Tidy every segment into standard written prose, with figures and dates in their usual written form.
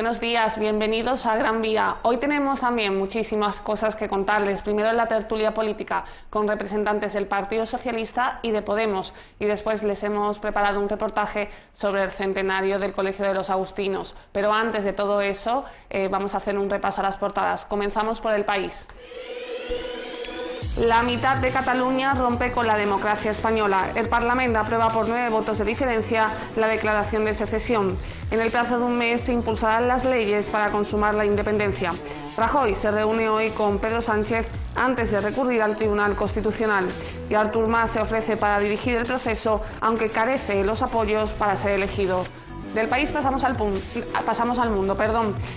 buenos días, bienvenidos a Gran Vía. Hoy tenemos también muchísimas cosas que contarles. Primero en la tertulia política con representantes del Partido Socialista y de Podemos. Y después les hemos preparado un reportaje sobre el centenario del Colegio de los Agustinos. Pero antes de todo eso, vamos a hacer un repaso a las portadas. Comenzamos por El País. La mitad de Cataluña rompe con la democracia española. El Parlamento aprueba por 9 votos de diferencia la declaración de secesión. En el plazo de un mes se impulsarán las leyes para consumar la independencia. Rajoy se reúne hoy con Pedro Sánchez antes de recurrir al Tribunal Constitucional. Y Artur Mas se ofrece para dirigir el proceso, aunque carece de los apoyos para ser elegido. Del País pasamos al mundo.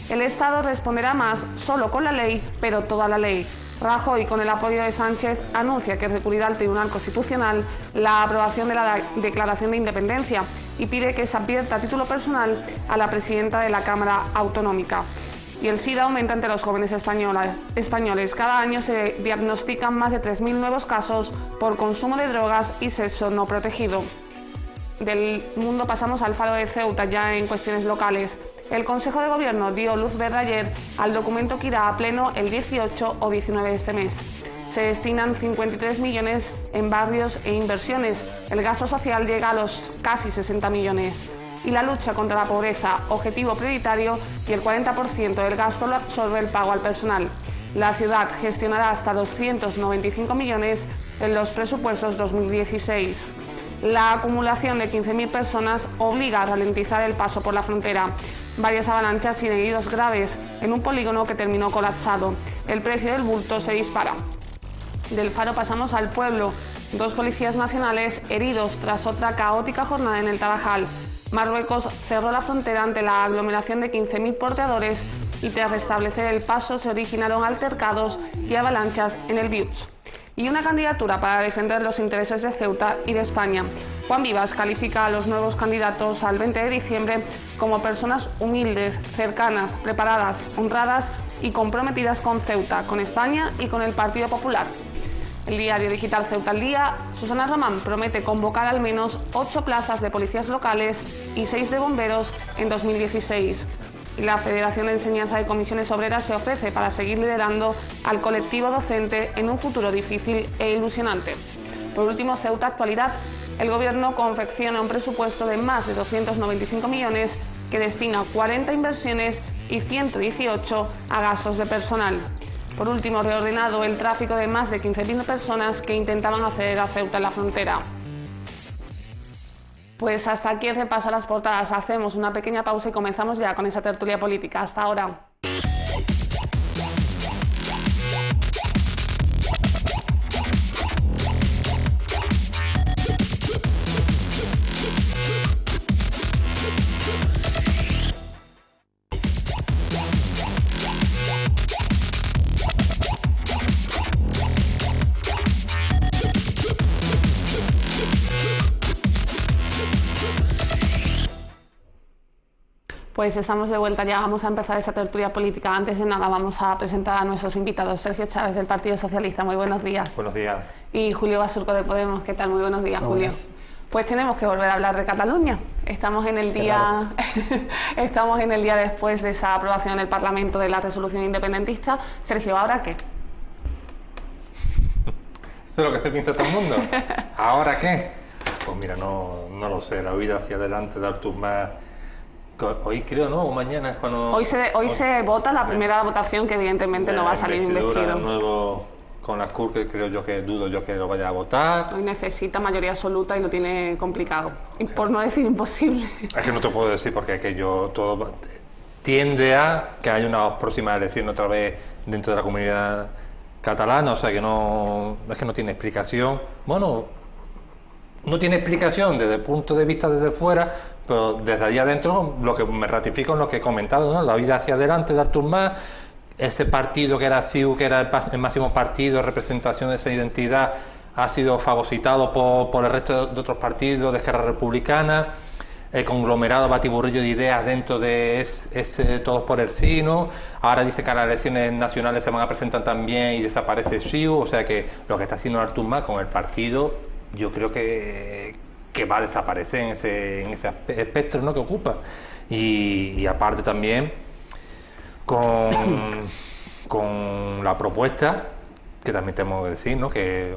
El Estado responderá más solo con la ley, pero toda la ley. Rajoy, con el apoyo de Sánchez, anuncia que recurrirá al Tribunal Constitucional la aprobación de la Declaración de Independencia y pide que se advierta a título personal a la presidenta de la Cámara Autonómica. Y el SIDA aumenta entre los jóvenes españoles. Cada año se diagnostican más de 3.000 nuevos casos por consumo de drogas y sexo no protegido. Del mundo pasamos al Faro de Ceuta, ya en cuestiones locales. El Consejo de Gobierno dio luz verde ayer al documento que irá a pleno el 18 o 19 de este mes. Se destinan 53 millones en barrios e inversiones. El gasto social llega a los casi 60 millones. Y la lucha contra la pobreza, objetivo prioritario, y el 40% del gasto lo absorbe el pago al personal. La ciudad gestionará hasta 295 millones en los presupuestos 2016. La acumulación de 15.000 personas obliga a ralentizar el paso por la frontera. Varias avalanchas y heridos graves en un polígono que terminó colapsado. El precio del bulto se dispara. Del Faro pasamos al Pueblo. 2 policías nacionales heridos tras otra caótica jornada en el Tarajal. Marruecos cerró la frontera ante la aglomeración de 15.000 porteadores y tras restablecer el paso se originaron altercados y avalanchas en el Biuch. Y una candidatura para defender los intereses de Ceuta y de España. Juan Vivas califica a los nuevos candidatos al 20 de diciembre como personas humildes, cercanas, preparadas, honradas y comprometidas con Ceuta, con España y con el Partido Popular. El diario digital Ceuta al Día, Susana Román promete convocar al menos 8 plazas de policías locales y 6 de bomberos en 2016. Y la Federación de Enseñanza de Comisiones Obreras se ofrece para seguir liderando al colectivo docente en un futuro difícil e ilusionante. Por último, Ceuta Actualidad. El Gobierno confecciona un presupuesto de más de 295 millones que destina 40 inversiones y 118 a gastos de personal. Por último, reordenado el tráfico de más de 15.000 personas que intentaban acceder a Ceuta en la frontera. Pues hasta aquí el repaso a las portadas. Hacemos una pequeña pausa y comenzamos ya con esa tertulia política. Hasta ahora. Pues estamos de vuelta, ya vamos a empezar esa tertulia política. Antes de nada vamos a presentar a nuestros invitados. Sergio Chávez del Partido Socialista, muy buenos días. Buenos días. Y Julio Basurco de Podemos, ¿qué tal? Muy buenos días, Julio. Pues tenemos que volver a hablar de Cataluña. Estamos en el día estamos en el día después de esa aprobación en el Parlamento de la resolución independentista. Sergio, ¿ahora qué? Eso es lo que se piensa todo el mundo. ¿Ahora qué? Pues mira, no lo sé. La vida hacia adelante de Artur Mas. Hoy creo, ¿no? O mañana es cuando... Hoy se vota la primera votación que evidentemente no va a salir investido. Nuevo con las CUR, que dudo yo que lo vaya a votar. Hoy necesita mayoría absoluta y lo tiene complicado. Y por no decir imposible. Es que no te puedo decir porque es que todo tiende a que haya una próxima elección otra vez dentro de la comunidad catalana, o sea que no tiene explicación. Bueno, no tiene explicación desde el punto de vista desde fuera, pero desde allá adentro lo que me ratifico en lo que he comentado, ¿no? La vida hacia adelante de Artur Mas, ese partido que era CiU, que era el máximo partido de representación de esa identidad, ha sido fagocitado por el resto de otros partidos de Esquerra Republicana, el conglomerado batiburrillo de ideas dentro de ese todos por el sí, ¿no? Ahora dice que a las elecciones nacionales se van a presentar también y desaparece CiU, o sea que lo que está haciendo Artur Mas con el partido, yo creo que va a desaparecer en ese espectro, ¿no?, que ocupa. Y aparte también con la propuesta, que también tenemos que decir, ¿no?, que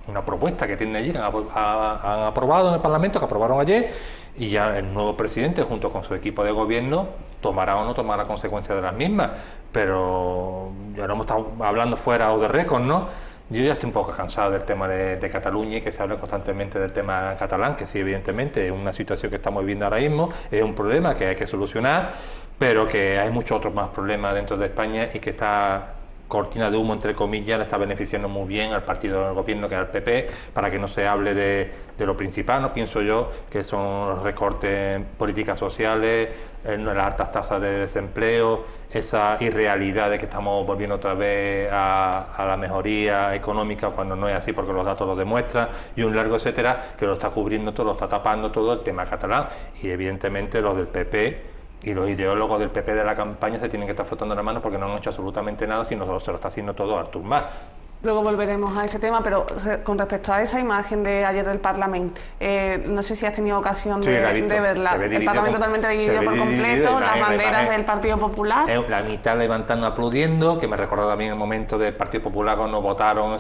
una propuesta que tienen allí, que han aprobado en el Parlamento, que aprobaron ayer, y ya el nuevo presidente, junto con su equipo de gobierno, tomará o no tomará consecuencias de las mismas. Pero ya no hemos estado hablando fuera o de récord, ¿no? Yo ya estoy un poco cansado del tema de Cataluña y que se hable constantemente del tema catalán, que sí, evidentemente es una situación que estamos viviendo ahora mismo, es un problema que hay que solucionar, pero que hay muchos otros más problemas dentro de España y que esta cortina de humo, entre comillas, le está beneficiando muy bien al partido del gobierno, que es el PP, para que no se hable de lo principal, no pienso yo, que son los recortes en políticas sociales, en las altas tasas de desempleo, esa irrealidad de que estamos volviendo otra vez a la mejoría económica cuando no es así, porque los datos lo demuestran, y un largo etcétera, que lo está cubriendo todo, lo está tapando todo el tema catalán, y evidentemente los del PP y los ideólogos del PP de la campaña se tienen que estar frotando la mano porque no han hecho absolutamente nada, sino se lo está haciendo todo Artur Mas. Luego volveremos a ese tema, pero con respecto a esa imagen de ayer del Parlamento, no sé si has tenido ocasión de verla. El Parlamento totalmente dividido por completo, las banderas del Partido Popular. La mitad levantando, aplaudiendo, que me recordó también el momento del Partido Popular cuando votaron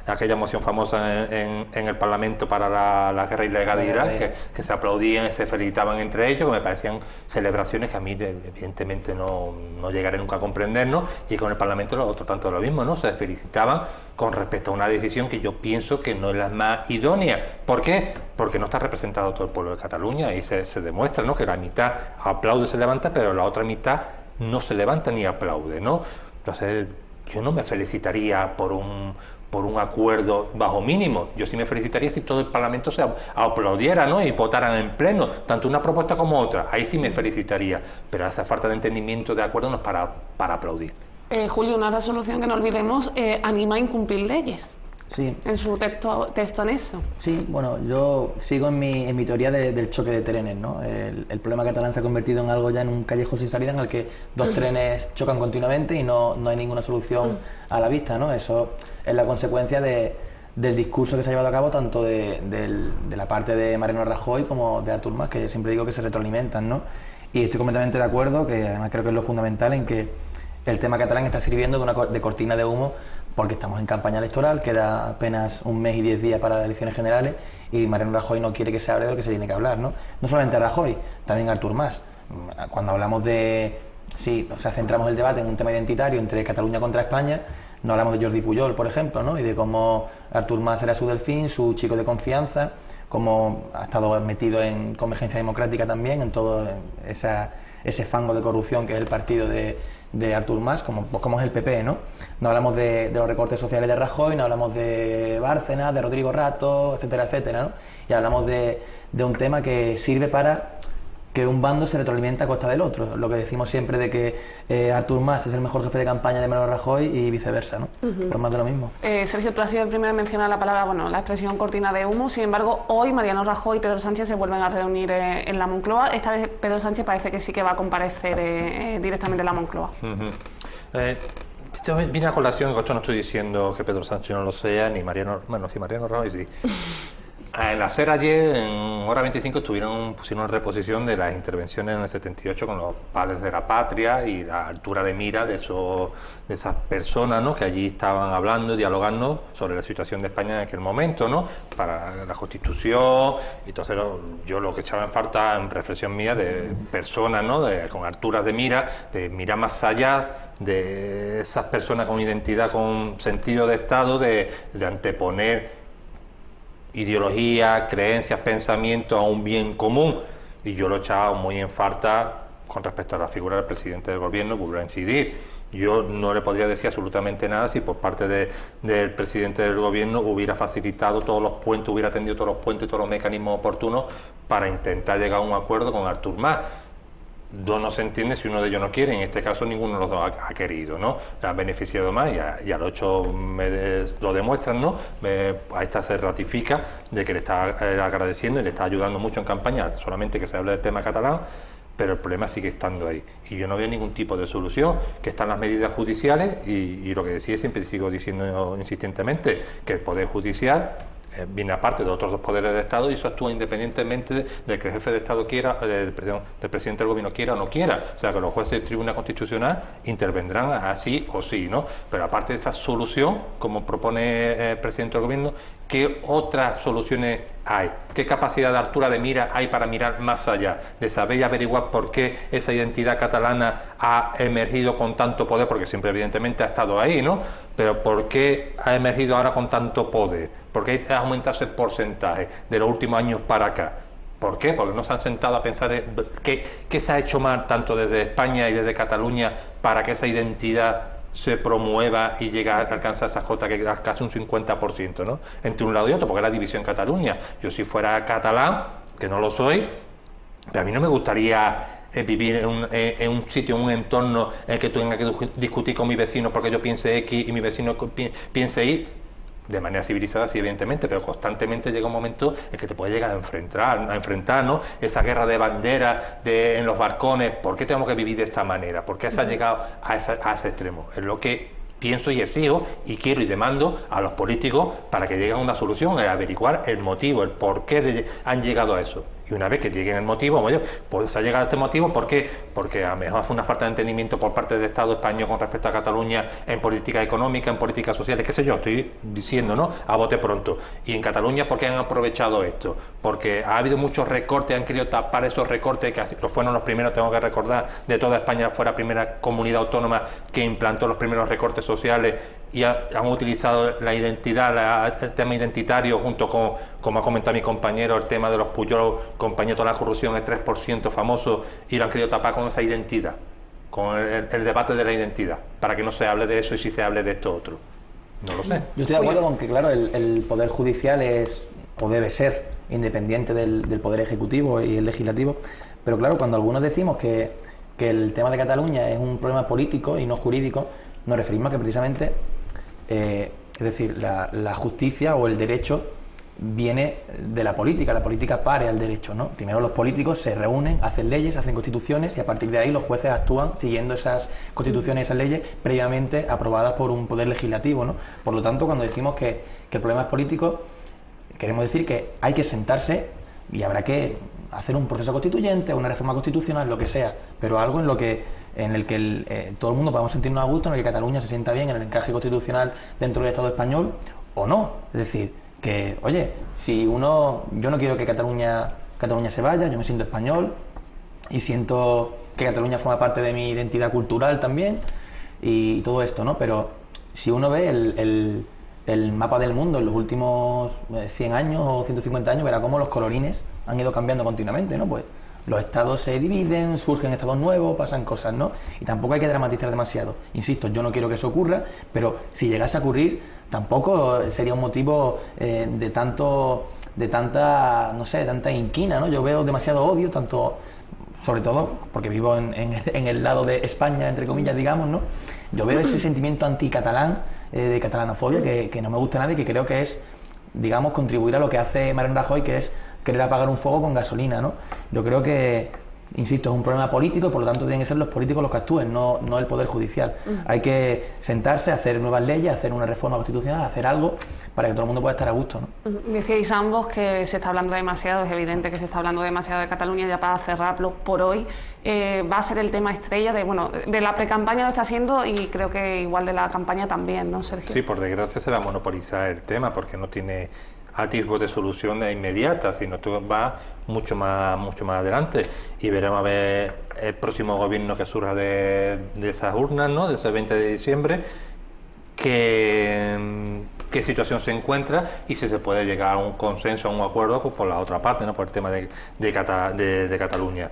aquella moción famosa en el Parlamento para la guerra ilegal de Irak, que se aplaudían y se felicitaban entre ellos, que me parecían celebraciones que a mí evidentemente no llegaré nunca a comprender, ¿no? Y con el Parlamento lo otro tanto lo mismo, ¿no? Se felicitaban con respecto a una decisión que yo pienso que no es la más idónea. ¿Por qué? Porque no está representado todo el pueblo de Cataluña y se demuestra, ¿no?, que la mitad aplaude, se levanta, pero la otra mitad no se levanta ni aplaude, ¿no? Entonces yo no me felicitaría por un acuerdo bajo mínimo. Yo sí me felicitaría si todo el Parlamento se aplaudiera, ¿no?, y votaran en pleno, tanto una propuesta como otra. Ahí sí me felicitaría, pero esa falta de entendimiento, de acuerdo, no es para aplaudir. Julio, una resolución que no olvidemos anima a incumplir leyes. Sí. En su texto anexo. Sí, bueno, yo sigo en mi teoría del choque de trenes, ¿no? El problema catalán se ha convertido en algo ya en un callejón sin salida en el que dos trenes chocan continuamente y no hay ninguna solución a la vista, ¿no? Eso es la consecuencia del discurso que se ha llevado a cabo tanto de la parte de Mariano Rajoy como de Artur Mas, que siempre digo que se retroalimentan, ¿no? Y estoy completamente de acuerdo, que además creo que es lo fundamental, en que el tema catalán está sirviendo de cortina de humo porque estamos en campaña electoral, queda apenas un mes y 10 días para las elecciones generales y Mariano Rajoy no quiere que se hable de lo que se tiene que hablar, ¿no? No solamente Rajoy, también Artur Mas. Cuando hablamos centramos el debate en un tema identitario entre Cataluña contra España, no hablamos de Jordi Pujol, por ejemplo, ¿no?, y de cómo Artur Mas era su delfín, su chico de confianza, cómo ha estado metido en Convergencia Democrática también, en todo ese fango de corrupción que es el partido de Artur Mas, como es el PP, ¿no? No hablamos de los recortes sociales de Rajoy, no hablamos de Bárcenas, de Rodrigo Rato, etcétera, etcétera, ¿no? Y hablamos de un tema que sirve para que un bando se retroalimenta a costa del otro. Lo que decimos siempre de que Artur Mas es el mejor jefe de campaña de Mariano Rajoy y viceversa, ¿no? Pues más de lo mismo. Sergio, tú has sido el primero en mencionar la expresión cortina de humo. Sin embargo, hoy Mariano Rajoy y Pedro Sánchez se vuelven a reunir en la Moncloa. Esta vez Pedro Sánchez parece que sí que va a comparecer directamente en la Moncloa. Esto viene a colación, esto no estoy diciendo que Pedro Sánchez no lo sea, ni Mariano, bueno, sí, Mariano Rajoy sí. En la SER ayer, en hora 25, pusieron en reposición de las intervenciones en el 78 con los padres de la patria y la altura de mira de esas personas, ¿no?, que allí estaban hablando y dialogando sobre la situación de España en aquel momento, ¿no?, para la Constitución. Y entonces yo lo que echaba en falta, en reflexión mía, de personas, ¿no?, con alturas de mira más allá de esas personas con identidad, con sentido de Estado, de anteponer ideología, creencias, pensamientos a un bien común, y yo lo echaba muy en falta con respecto a la figura del presidente del gobierno, que vuelvo a incidir. Yo no le podría decir absolutamente nada si por parte del presidente del gobierno hubiera facilitado todos los puentes, hubiera tendido todos los puentes, todos los mecanismos oportunos para intentar llegar a un acuerdo con Artur Mas. Dos no se entiende si uno de ellos no quiere, en este caso ninguno de los dos ha querido, ¿no? Le han beneficiado más y a los 8 lo demuestran, ¿no? A esta se ratifica de que le está agradeciendo y le está ayudando mucho en campaña, solamente que se hable del tema catalán, pero el problema sigue estando ahí. Y yo no veo ningún tipo de solución, que están las medidas judiciales y lo que decía, siempre sigo diciendo insistentemente, que el Poder Judicial viene aparte de otros dos poderes de Estado y eso actúa independientemente de que el jefe de Estado quiera, del presidente del gobierno quiera o no quiera. O sea, que los jueces del Tribunal Constitucional intervendrán así o sí, ¿no? Pero aparte de esa solución, como propone el presidente del gobierno, ¿qué otras soluciones hay? ¿Qué capacidad de altura de mira hay para mirar más allá? De saber y averiguar por qué esa identidad catalana ha emergido con tanto poder, porque siempre evidentemente ha estado ahí, ¿no? Pero ¿por qué ha emergido ahora con tanto poder? ¿Por qué ha aumentado ese porcentaje de los últimos años para acá? ¿Por qué? Porque no se han sentado a pensar qué se ha hecho mal tanto desde España y desde Cataluña para que esa identidad se promueva y llegue a alcanzar esas cotas que es casi un 50%, ¿no? Entre un lado y otro, porque es la división en Cataluña. Yo si fuera catalán, que no lo soy, pero a mí no me gustaría vivir en un sitio, en un entorno en el que tenga que discutir con mi vecino porque yo piense X y mi vecino piense Y, de manera civilizada, sí, evidentemente, pero constantemente llega un momento en que te puede llegar a enfrentar, ¿no? Esa guerra de banderas en los balcones. ¿Por qué tenemos que vivir de esta manera? ¿Por qué se ha llegado a ese extremo? Es lo que pienso y exijo y quiero y demando a los políticos para que lleguen a una solución, a averiguar el motivo, el por qué han llegado a eso. Y una vez que lleguen el motivo, oye, pues se ha llegado a este motivo, ¿por qué? Porque a lo mejor hace una falta de entendimiento por parte del Estado español con respecto a Cataluña en política económica, en políticas sociales, qué sé yo, estoy diciendo, ¿no? A bote pronto. Y en Cataluña, ¿por qué han aprovechado esto? Porque ha habido muchos recortes, han querido tapar esos recortes, que así lo fueron los primeros, tengo que recordar, de toda España fue la primera comunidad autónoma que implantó los primeros recortes sociales y han utilizado la identidad, el tema identitario junto con, como ha comentado mi compañero, el tema de los Puyol, compañeros de la corrupción, el 3% famoso, y lo han querido tapar con esa identidad, con el debate de la identidad, para que no se hable de eso y si se hable de esto otro. No lo sé. Yo estoy de acuerdo con que, claro, el Poder Judicial es, o debe ser, independiente del Poder Ejecutivo y el Legislativo, pero claro, cuando algunos decimos que el tema de Cataluña es un problema político y no jurídico, nos referimos a que precisamente, es decir, la justicia o el derecho viene de la política pare al derecho, ¿no? Primero los políticos se reúnen, hacen leyes, hacen constituciones y a partir de ahí los jueces actúan siguiendo esas constituciones, esas leyes previamente aprobadas por un poder legislativo, ¿no? Por lo tanto, cuando decimos que el problema es político, queremos decir que hay que sentarse y habrá que hacer un proceso constituyente, una reforma constitucional, lo que sea, pero algo en el que todo el mundo podamos sentirnos a gusto, en el que Cataluña se sienta bien en el encaje constitucional dentro del Estado español o no. Es decir, que, oye, si yo no quiero que Cataluña se vaya, yo me siento español y siento que Cataluña forma parte de mi identidad cultural también y todo esto, ¿no? Pero si uno ve el mapa del mundo en los últimos 100 años o 150 años, verá cómo los colorines han ido cambiando continuamente, ¿no? Pues los estados se dividen, surgen estados nuevos, pasan cosas, ¿no? Y tampoco hay que dramatizar demasiado. Insisto, yo no quiero que eso ocurra, pero si llegase a ocurrir, tampoco sería un motivo de tanta inquina, ¿no? Yo veo demasiado odio, sobre todo porque vivo en el lado de España, entre comillas, digamos, ¿no? Yo veo ese sentimiento anticatalán, de catalanofobia, que no me gusta nada y que creo que es, digamos, contribuir a lo que hace Mariano Rajoy, que es querer apagar un fuego con gasolina, ¿no? Yo creo que, insisto, es un problema político y por lo tanto tienen que ser los políticos los que actúen, no el Poder Judicial. Hay que sentarse, hacer nuevas leyes, hacer una reforma constitucional, hacer algo para que todo el mundo pueda estar a gusto, ¿no? Decíais ambos que se está hablando demasiado, es evidente que se está hablando demasiado de Cataluña. Ya para cerrarlo por hoy, va a ser el tema estrella de la precampaña, lo está siendo, y creo que igual de la campaña también, ¿no, Sergio? Sí, por desgracia se va a monopolizar el tema porque no tiene atisbos de solución inmediata, sino que va mucho más adelante y veremos a ver el próximo gobierno que surja de esas urnas, ¿no? De ese 20 de diciembre, qué situación se encuentra y si se puede llegar a un consenso, a un acuerdo pues, por la otra parte, ¿no? Por el tema de Cataluña.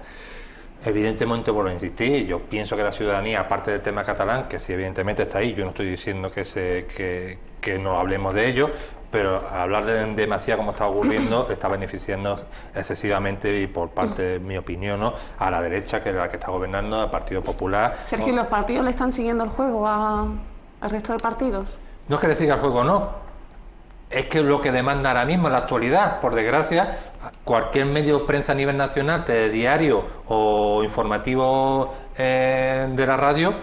Evidentemente, vuelvo a insistir, yo pienso que la ciudadanía, aparte del tema catalán, que sí evidentemente está ahí, yo no estoy diciendo que no hablemos de ello, pero hablar de demasiado como está ocurriendo está beneficiando excesivamente y por parte de mi opinión, ¿no? A la derecha, que es la que está gobernando, al Partido Popular. Sergio, ¿los partidos le están siguiendo el juego al resto de partidos? No es que le siga el juego, no. Es que lo que demanda ahora mismo en la actualidad, por desgracia, cualquier medio de prensa a nivel nacional, telediario o informativo de la radio,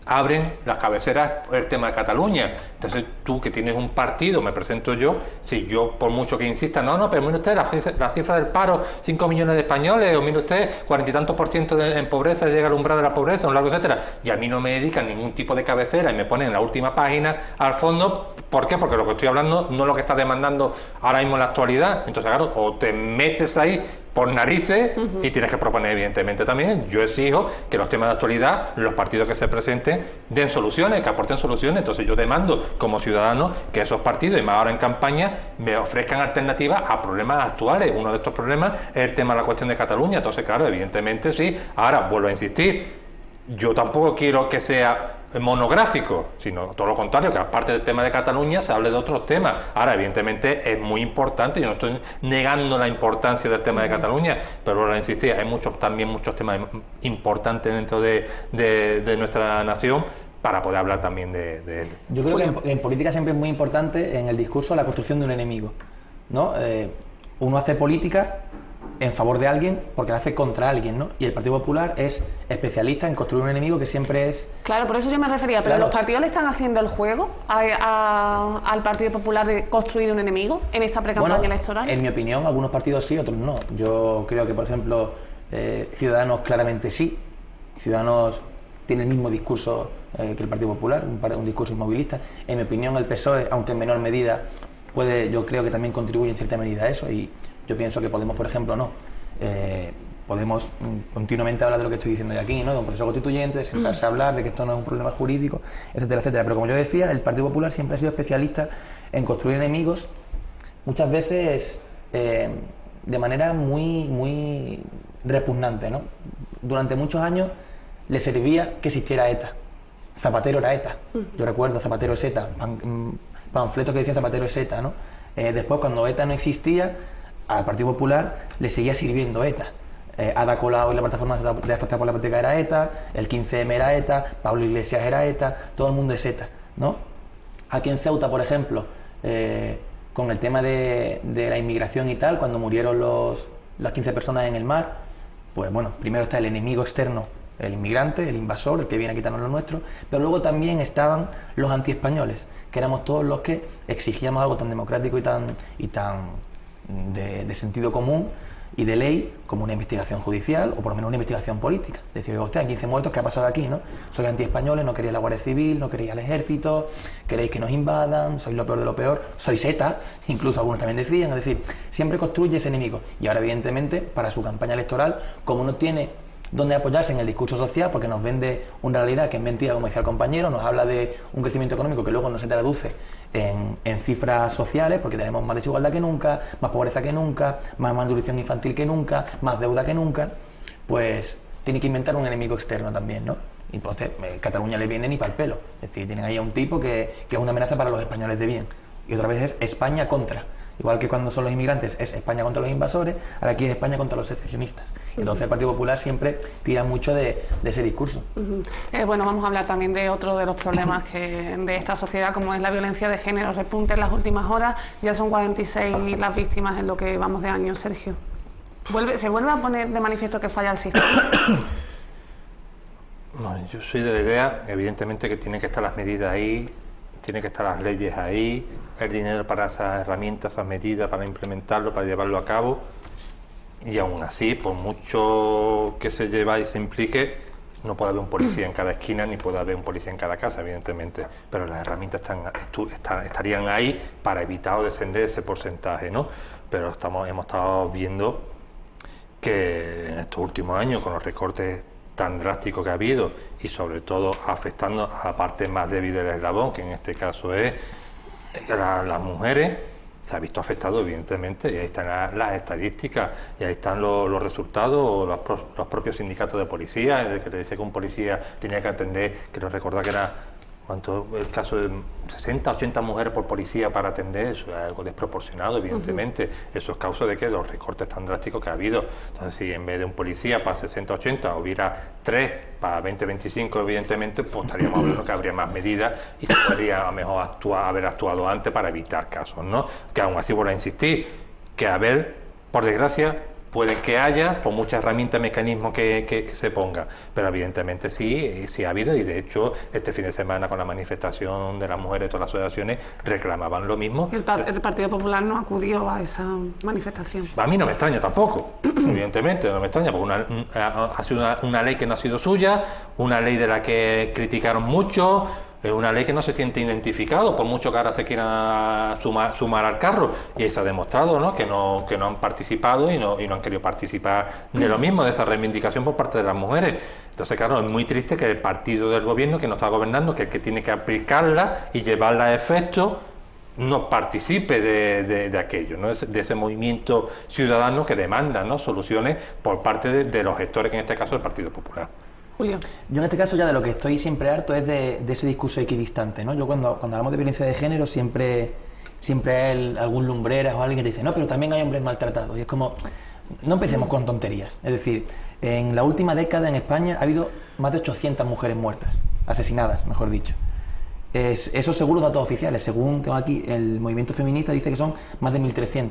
abren las cabeceras el tema de Cataluña. Entonces tú, que tienes un partido, me presento yo, si yo por mucho que insista, no, pero mire usted la cifra del paro, 5 millones de españoles, o mire usted 40 y tantos % en pobreza, llega al umbral de la pobreza, un largo etcétera, y a mí no me dedican ningún tipo de cabecera y me ponen en la última página al fondo. ¿Por qué? Porque lo que estoy hablando no es lo que está demandando ahora mismo en la actualidad. Entonces, claro, o te metes ahí por narices y tienes que proponer, evidentemente, también. Yo exijo que los temas de actualidad, los partidos que se presenten, den soluciones, que aporten soluciones. Entonces yo demando como ciudadano que esos partidos, y más ahora en campaña, me ofrezcan alternativas a problemas actuales. Uno de estos problemas es el tema de la cuestión de Cataluña. Entonces, claro, evidentemente sí. Ahora, vuelvo a insistir, yo tampoco quiero que sea monográfico, sino todo lo contrario, que aparte del tema de Cataluña se hable de otros temas. Ahora, evidentemente, es muy importante, yo no estoy negando la importancia del tema de Cataluña, pero lo insistí, hay también muchos temas importantes dentro de nuestra nación para poder hablar también de él. Yo creo que en política siempre es muy importante en el discurso la construcción de un enemigo, ¿no? Uno hace política en favor de alguien porque la hace contra alguien, ¿no? Y el Partido Popular es especialista en construir un enemigo que siempre es... Claro, por eso yo me refería, pero Claro. ¿los partidos le están haciendo el juego al Partido Popular de construir un enemigo en esta pre-campaña electoral? En mi opinión, algunos partidos sí, otros no. Yo creo que, por ejemplo, Ciudadanos claramente sí. Ciudadanos tiene el mismo discurso que el Partido Popular, un discurso inmovilista. En mi opinión, el PSOE, aunque en menor medida, yo creo que también contribuye en cierta medida a eso, y yo pienso que Podemos, por ejemplo, no. Podemos continuamente hablar de lo que estoy diciendo yo aquí, ¿no? De un proceso constituyente, de sentarse a hablar de que esto no es un problema jurídico, etcétera, etcétera. Pero como yo decía, el Partido Popular siempre ha sido especialista en construir enemigos, muchas veces de manera muy repugnante, ¿no? Durante muchos años le servía que existiera ETA. Zapatero era ETA. Yo recuerdo Zapatero es ETA, panfletos que decían Zapatero es ETA, ¿no? Después, cuando ETA no existía, al Partido Popular le seguía sirviendo ETA. Ada Colau y la plataforma de afectados por la hipoteca era ETA, el 15M era ETA, Pablo Iglesias era ETA, todo el mundo es ETA, ¿no? Aquí en Ceuta, por ejemplo, con el tema de la inmigración y tal, cuando murieron las 15 personas en el mar, pues bueno, primero está el enemigo externo, el inmigrante, el invasor, el que viene a quitarnos lo nuestro, pero luego también estaban los antiespañoles, que éramos todos los que exigíamos algo tan democrático y tan de sentido común y de ley como una investigación judicial o por lo menos una investigación política. Decir, oiga usted, hay 15 muertos, ¿qué ha pasado aquí, no? Sois antiespañoles, no queréis la Guardia Civil, no queréis al ejército, queréis que nos invadan, sois lo peor de lo peor, sois ETA, incluso algunos también decían, es decir, siempre construye ese enemigo. Y ahora, evidentemente, para su campaña electoral, como no tiene donde apoyarse en el discurso social, porque nos vende una realidad que es mentira, como decía el compañero, nos habla de un crecimiento económico que luego no se traduce en cifras sociales, porque tenemos más desigualdad que nunca, más pobreza que nunca, más malnutrición infantil que nunca, más deuda que nunca, pues tiene que inventar un enemigo externo también, ¿no? Y entonces Cataluña le viene ni para el pelo, es decir, tienen ahí a un tipo que es una amenaza para los españoles de bien, y otra vez es España contra. Igual que cuando son los inmigrantes es España contra los invasores, ahora aquí es España contra los secesionistas. Entonces el Partido Popular siempre tira mucho de ese discurso. Bueno, vamos a hablar también de otro de los problemas de esta sociedad, como es la violencia de género. Repunte en las últimas horas, ya son 46 las víctimas en lo que vamos de año, Sergio. ¿Se vuelve a poner de manifiesto que falla el sistema? No, yo soy de la idea, evidentemente, que tienen que estar las medidas ahí, tienen que estar las leyes ahí, el dinero para esas herramientas, esas medidas, para implementarlo, para llevarlo a cabo. Y aún así, por mucho que se lleve y se implique, no puede haber un policía en cada esquina ni puede haber un policía en cada casa, evidentemente. Pero las herramientas estarían ahí para evitar o descender ese porcentaje, ¿no? Pero hemos estado viendo que en estos últimos años, con los recortes tan drástico que ha habido y sobre todo afectando a la parte más débil del eslabón, que en este caso es las mujeres, se ha visto afectado evidentemente, y ahí están las estadísticas, y ahí están los resultados, los propios sindicatos de policía, desde que te decía que un policía tenía que atender, quiero recordar que era el caso de 60, 80 mujeres por policía para atender, eso es algo desproporcionado, evidentemente. Eso es causa de que los recortes tan drásticos que ha habido. Entonces, si en vez de un policía para 60, 80 hubiera 3 para 20, 25, evidentemente, pues estaríamos hablando que habría más medidas y se podría a lo mejor haber actuado antes para evitar casos, ¿no? Que aún así, vuelvo a insistir, que por desgracia, puede que haya, por muchas herramientas, mecanismos que se pongan, pero evidentemente sí ha habido, y de hecho este fin de semana con la manifestación de las mujeres de todas las asociaciones reclamaban lo mismo. El Partido Popular no acudió a esa manifestación. A mí no me extraña tampoco, evidentemente, no me extraña, porque ha sido una ley que no ha sido suya, una ley de la que criticaron mucho, una ley que no se siente identificado, por mucho que ahora se quiera sumar al carro, y se ha demostrado, ¿no?, que no han participado y no han querido participar de lo mismo, de esa reivindicación por parte de las mujeres. Entonces, claro, es muy triste que el partido del gobierno que no está gobernando, que el que tiene que aplicarla y llevarla a efecto, no participe de aquello, ¿no?, de ese movimiento ciudadano que demanda, ¿no?, soluciones por parte de los gestores, que en este caso el Partido Popular. Julio. Yo en este caso ya de lo que estoy siempre harto es de ese discurso equidistante, ¿no? Yo cuando hablamos de violencia de género siempre hay algún lumbreras o alguien que te dice, no, pero también hay hombres maltratados. Y es como, no empecemos con tonterías. Es decir, en la última década en España ha habido más de 800 mujeres muertas, asesinadas, mejor dicho. Esos según los datos oficiales, según tengo aquí, el movimiento feminista dice que son más de 1.300.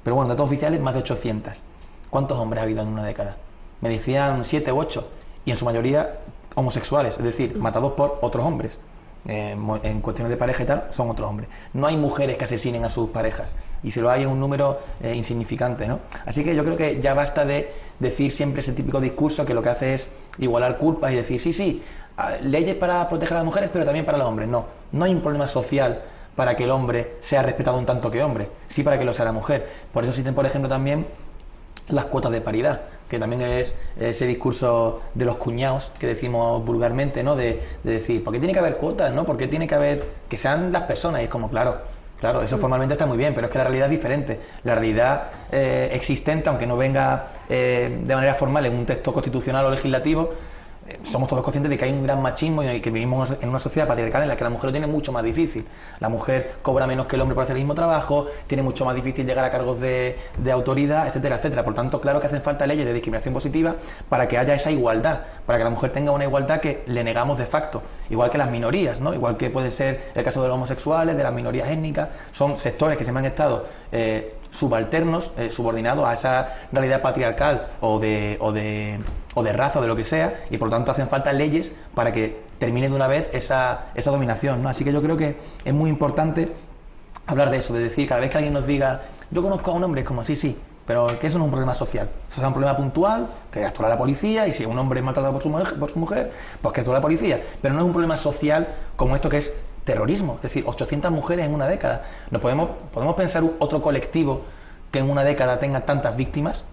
Pero bueno, datos oficiales, más de 800. ¿Cuántos hombres ha habido en una década? Me decían 7 u 8. Y en su mayoría homosexuales, es decir, matados por otros hombres. En cuestiones de pareja y tal, son otros hombres. No hay mujeres que asesinen a sus parejas, y si lo hay es un número insignificante, ¿no? Así que yo creo que ya basta de decir siempre ese típico discurso que lo que hace es igualar culpas y decir, sí, leyes para proteger a las mujeres, pero también para los hombres. No hay un problema social para que el hombre sea respetado un tanto que hombre, sí para que lo sea la mujer. Por eso existen, por ejemplo, también las cuotas de paridad, que también es ese discurso de los cuñados que decimos vulgarmente, ¿no? De decir, ¿por qué tiene que haber cuotas, no? ¿Por qué tiene que haber que sean las personas? Y es como, claro, eso formalmente está muy bien, pero es que la realidad es diferente. La realidad existente, aunque no venga de manera formal en un texto constitucional o legislativo, somos todos conscientes de que hay un gran machismo y que vivimos en una sociedad patriarcal en la que la mujer lo tiene mucho más difícil. La mujer cobra menos que el hombre por hacer el mismo trabajo, tiene mucho más difícil llegar a cargos de autoridad, etcétera, etcétera. Por tanto, claro que hacen falta leyes de discriminación positiva para que haya esa igualdad, para que la mujer tenga una igualdad que le negamos de facto, igual que las minorías, ¿no? Igual que puede ser el caso de los homosexuales, de las minorías étnicas. Son sectores que siempre han estado subalternos, subordinados a esa realidad patriarcal o de raza o de lo que sea, y por lo tanto hacen falta leyes para que termine de una vez esa dominación, ¿no? Así que yo creo que es muy importante hablar de eso, de decir, cada vez que alguien nos diga, yo conozco a un hombre, es como, sí, pero que eso no es un problema social, eso es un problema puntual, que actúa la policía, y si un hombre es maltratado por su mujer, pues que actúa la policía, pero no es un problema social como esto que es terrorismo, es decir, 800 mujeres en una década. ¿No podemos pensar otro colectivo que en una década tenga tantas víctimas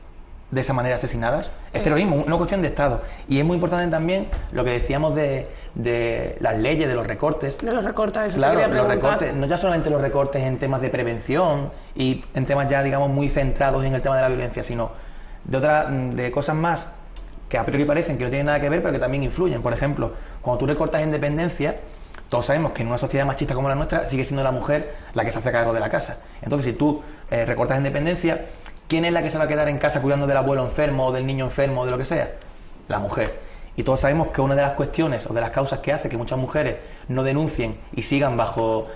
de esa manera asesinadas? Es terrorismo, una cuestión de Estado. Y es muy importante también lo que decíamos de las leyes, de los recortes. De los recortes, eso claro, te quería los preguntar. recortes, no ya solamente los recortes en temas de prevención y en temas ya, digamos, muy centrados en el tema de la violencia, sino de cosas más que a priori parecen que no tienen nada que ver, pero que también influyen. Por ejemplo, cuando tú recortas en dependencia, todos sabemos que en una sociedad machista como la nuestra sigue siendo la mujer la que se hace cargo de la casa. Entonces, si tú recortas en dependencia, ¿quién es la que se va a quedar en casa cuidando del abuelo enfermo o del niño enfermo o de lo que sea? La mujer. Y todos sabemos que una de las cuestiones o de las causas que hace que muchas mujeres no denuncien y sigan bajo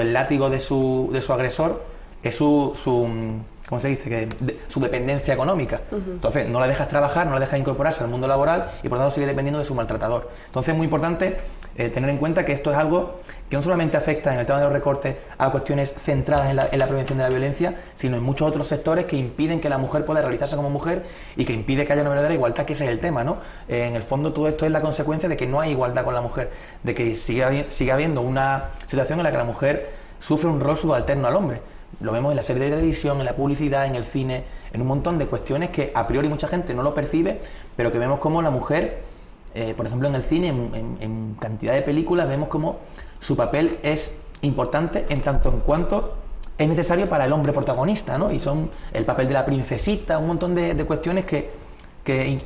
el látigo de su agresor es ¿cómo se dice? Su dependencia económica. Entonces, no la dejas trabajar, no la dejas incorporarse al mundo laboral y por lo tanto sigue dependiendo de su maltratador. Entonces, es muy importante tener en cuenta que esto es algo que no solamente afecta en el tema de los recortes a cuestiones centradas en la prevención de la violencia, sino en muchos otros sectores que impiden que la mujer pueda realizarse como mujer y que impide que haya una verdadera igualdad, que ese es el tema, ¿no? En el fondo, todo esto es la consecuencia de que no hay igualdad con la mujer, de que sigue habiendo una situación en la que la mujer sufre un rol subalterno al hombre. Lo vemos en la serie de televisión, en la publicidad, en el cine, en un montón de cuestiones que a priori mucha gente no lo percibe, pero que vemos como la mujer, por ejemplo en el cine, en cantidad de películas, vemos como su papel es importante en tanto en cuanto es necesario para el hombre protagonista, ¿no? Y son el papel de la princesita, un montón de cuestiones que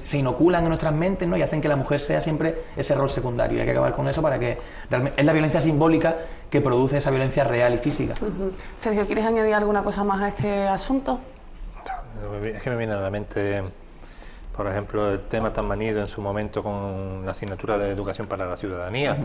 se inoculan en nuestras mentes, ¿no? Y hacen que la mujer sea siempre ese rol secundario. Y hay que acabar con eso para que realmente es la violencia simbólica que produce esa violencia real y física. Sergio, ¿quieres añadir alguna cosa más a este asunto? Es que me viene a la mente, por ejemplo, el tema tan manido en su momento con la asignatura de educación para la ciudadanía,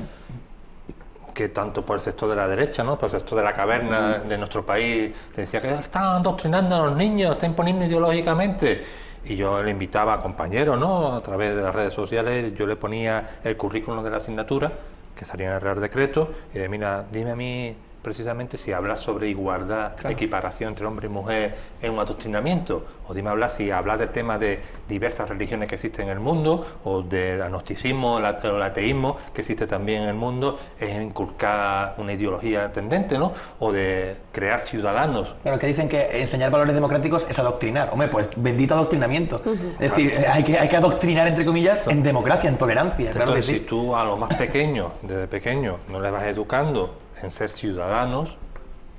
que tanto por el sector de la derecha, ¿no?, por el sector de la caverna de nuestro país, te decía que están adoctrinando a los niños, están imponiendo ideológicamente. Y yo le invitaba a compañeros, ¿no?, a través de las redes sociales, yo le ponía el currículum de la asignatura, que salía en el Real Decreto, y de mira, dime a mí precisamente si hablas sobre igualdad, equiparación entre hombre y mujer en un adoctrinamiento, o dime si hablas del tema de diversas religiones que existen en el mundo, o del agnosticismo, o el ateísmo que existe también en el mundo, es inculcar una ideología tendente, ¿no?, o de crear ciudadanos. Claro, que dicen que enseñar valores democráticos es adoctrinar. Hombre, pues bendito adoctrinamiento. Es decir, hay que adoctrinar, entre comillas, en democracia, en tolerancia. Claro. Entonces, que sí. si tú a los más pequeños, desde pequeños, no les vas educando en ser ciudadanos,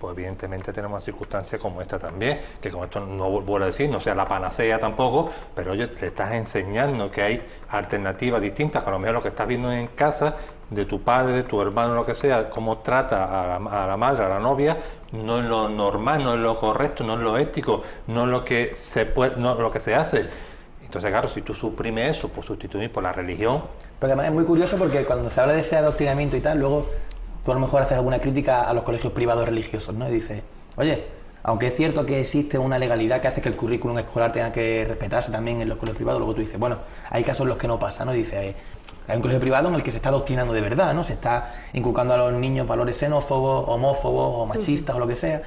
pues evidentemente tenemos circunstancias como esta también, que con esto no vuelvo a decir, no sea la panacea tampoco, pero oye, le estás enseñando que hay alternativas distintas, que a lo mejor lo que estás viendo en casa, de tu padre, tu hermano, lo que sea, cómo trata a la madre, a la novia, no es lo normal, no es lo correcto, no es lo ético, no es lo que se puede, no es lo que se hace. Entonces, claro, si tú suprimes eso por sustituir por la religión... Pero además es muy curioso porque cuando se habla de ese adoctrinamiento y tal, luego tú a lo mejor haces alguna crítica a los colegios privados religiosos, ¿no? Y dices, oye, aunque es cierto que existe una legalidad que hace que el currículum escolar tenga que respetarse también en los colegios privados, luego tú dices, bueno, hay casos en los que no pasa, ¿no? Y dices, hay un colegio privado en el que se está adoctrinando de verdad, ¿no? Se está inculcando a los niños valores xenófobos, homófobos o machistas o lo que sea.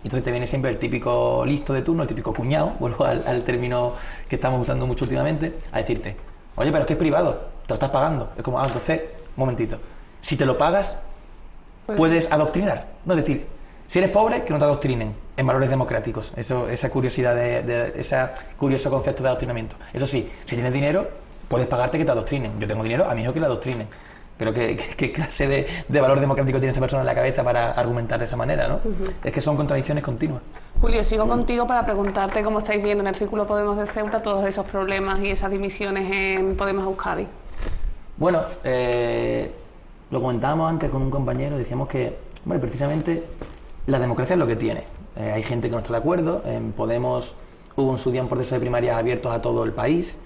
Entonces te viene siempre el típico listo de turno, el típico cuñado, vuelvo al término que estamos usando mucho últimamente, a decirte, oye, pero es que es privado, te lo estás pagando. Es como, entonces, un momentito, si te lo pagas, puedes adoctrinar, ¿no? Es decir, si eres pobre, que no te adoctrinen en valores democráticos. Esa curiosidad ese curioso concepto de adoctrinamiento. Eso sí, si tienes dinero, puedes pagarte que te adoctrinen. Yo tengo dinero, a mi hijo que le adoctrinen. Pero ¿qué clase de valor democrático tiene esa persona en la cabeza para argumentar de esa manera, ¿no? Es que son contradicciones continuas. Julio, sigo contigo para preguntarte cómo estáis viendo en el Círculo Podemos de Ceuta todos esos problemas y esas divisiones en Podemos Euskadi. Bueno, lo comentábamos antes con un compañero, decíamos que, bueno, precisamente la democracia es lo que tiene. Hay gente que no está de acuerdo. En Podemos hubo en su día un proceso de primarias abiertos a todo el país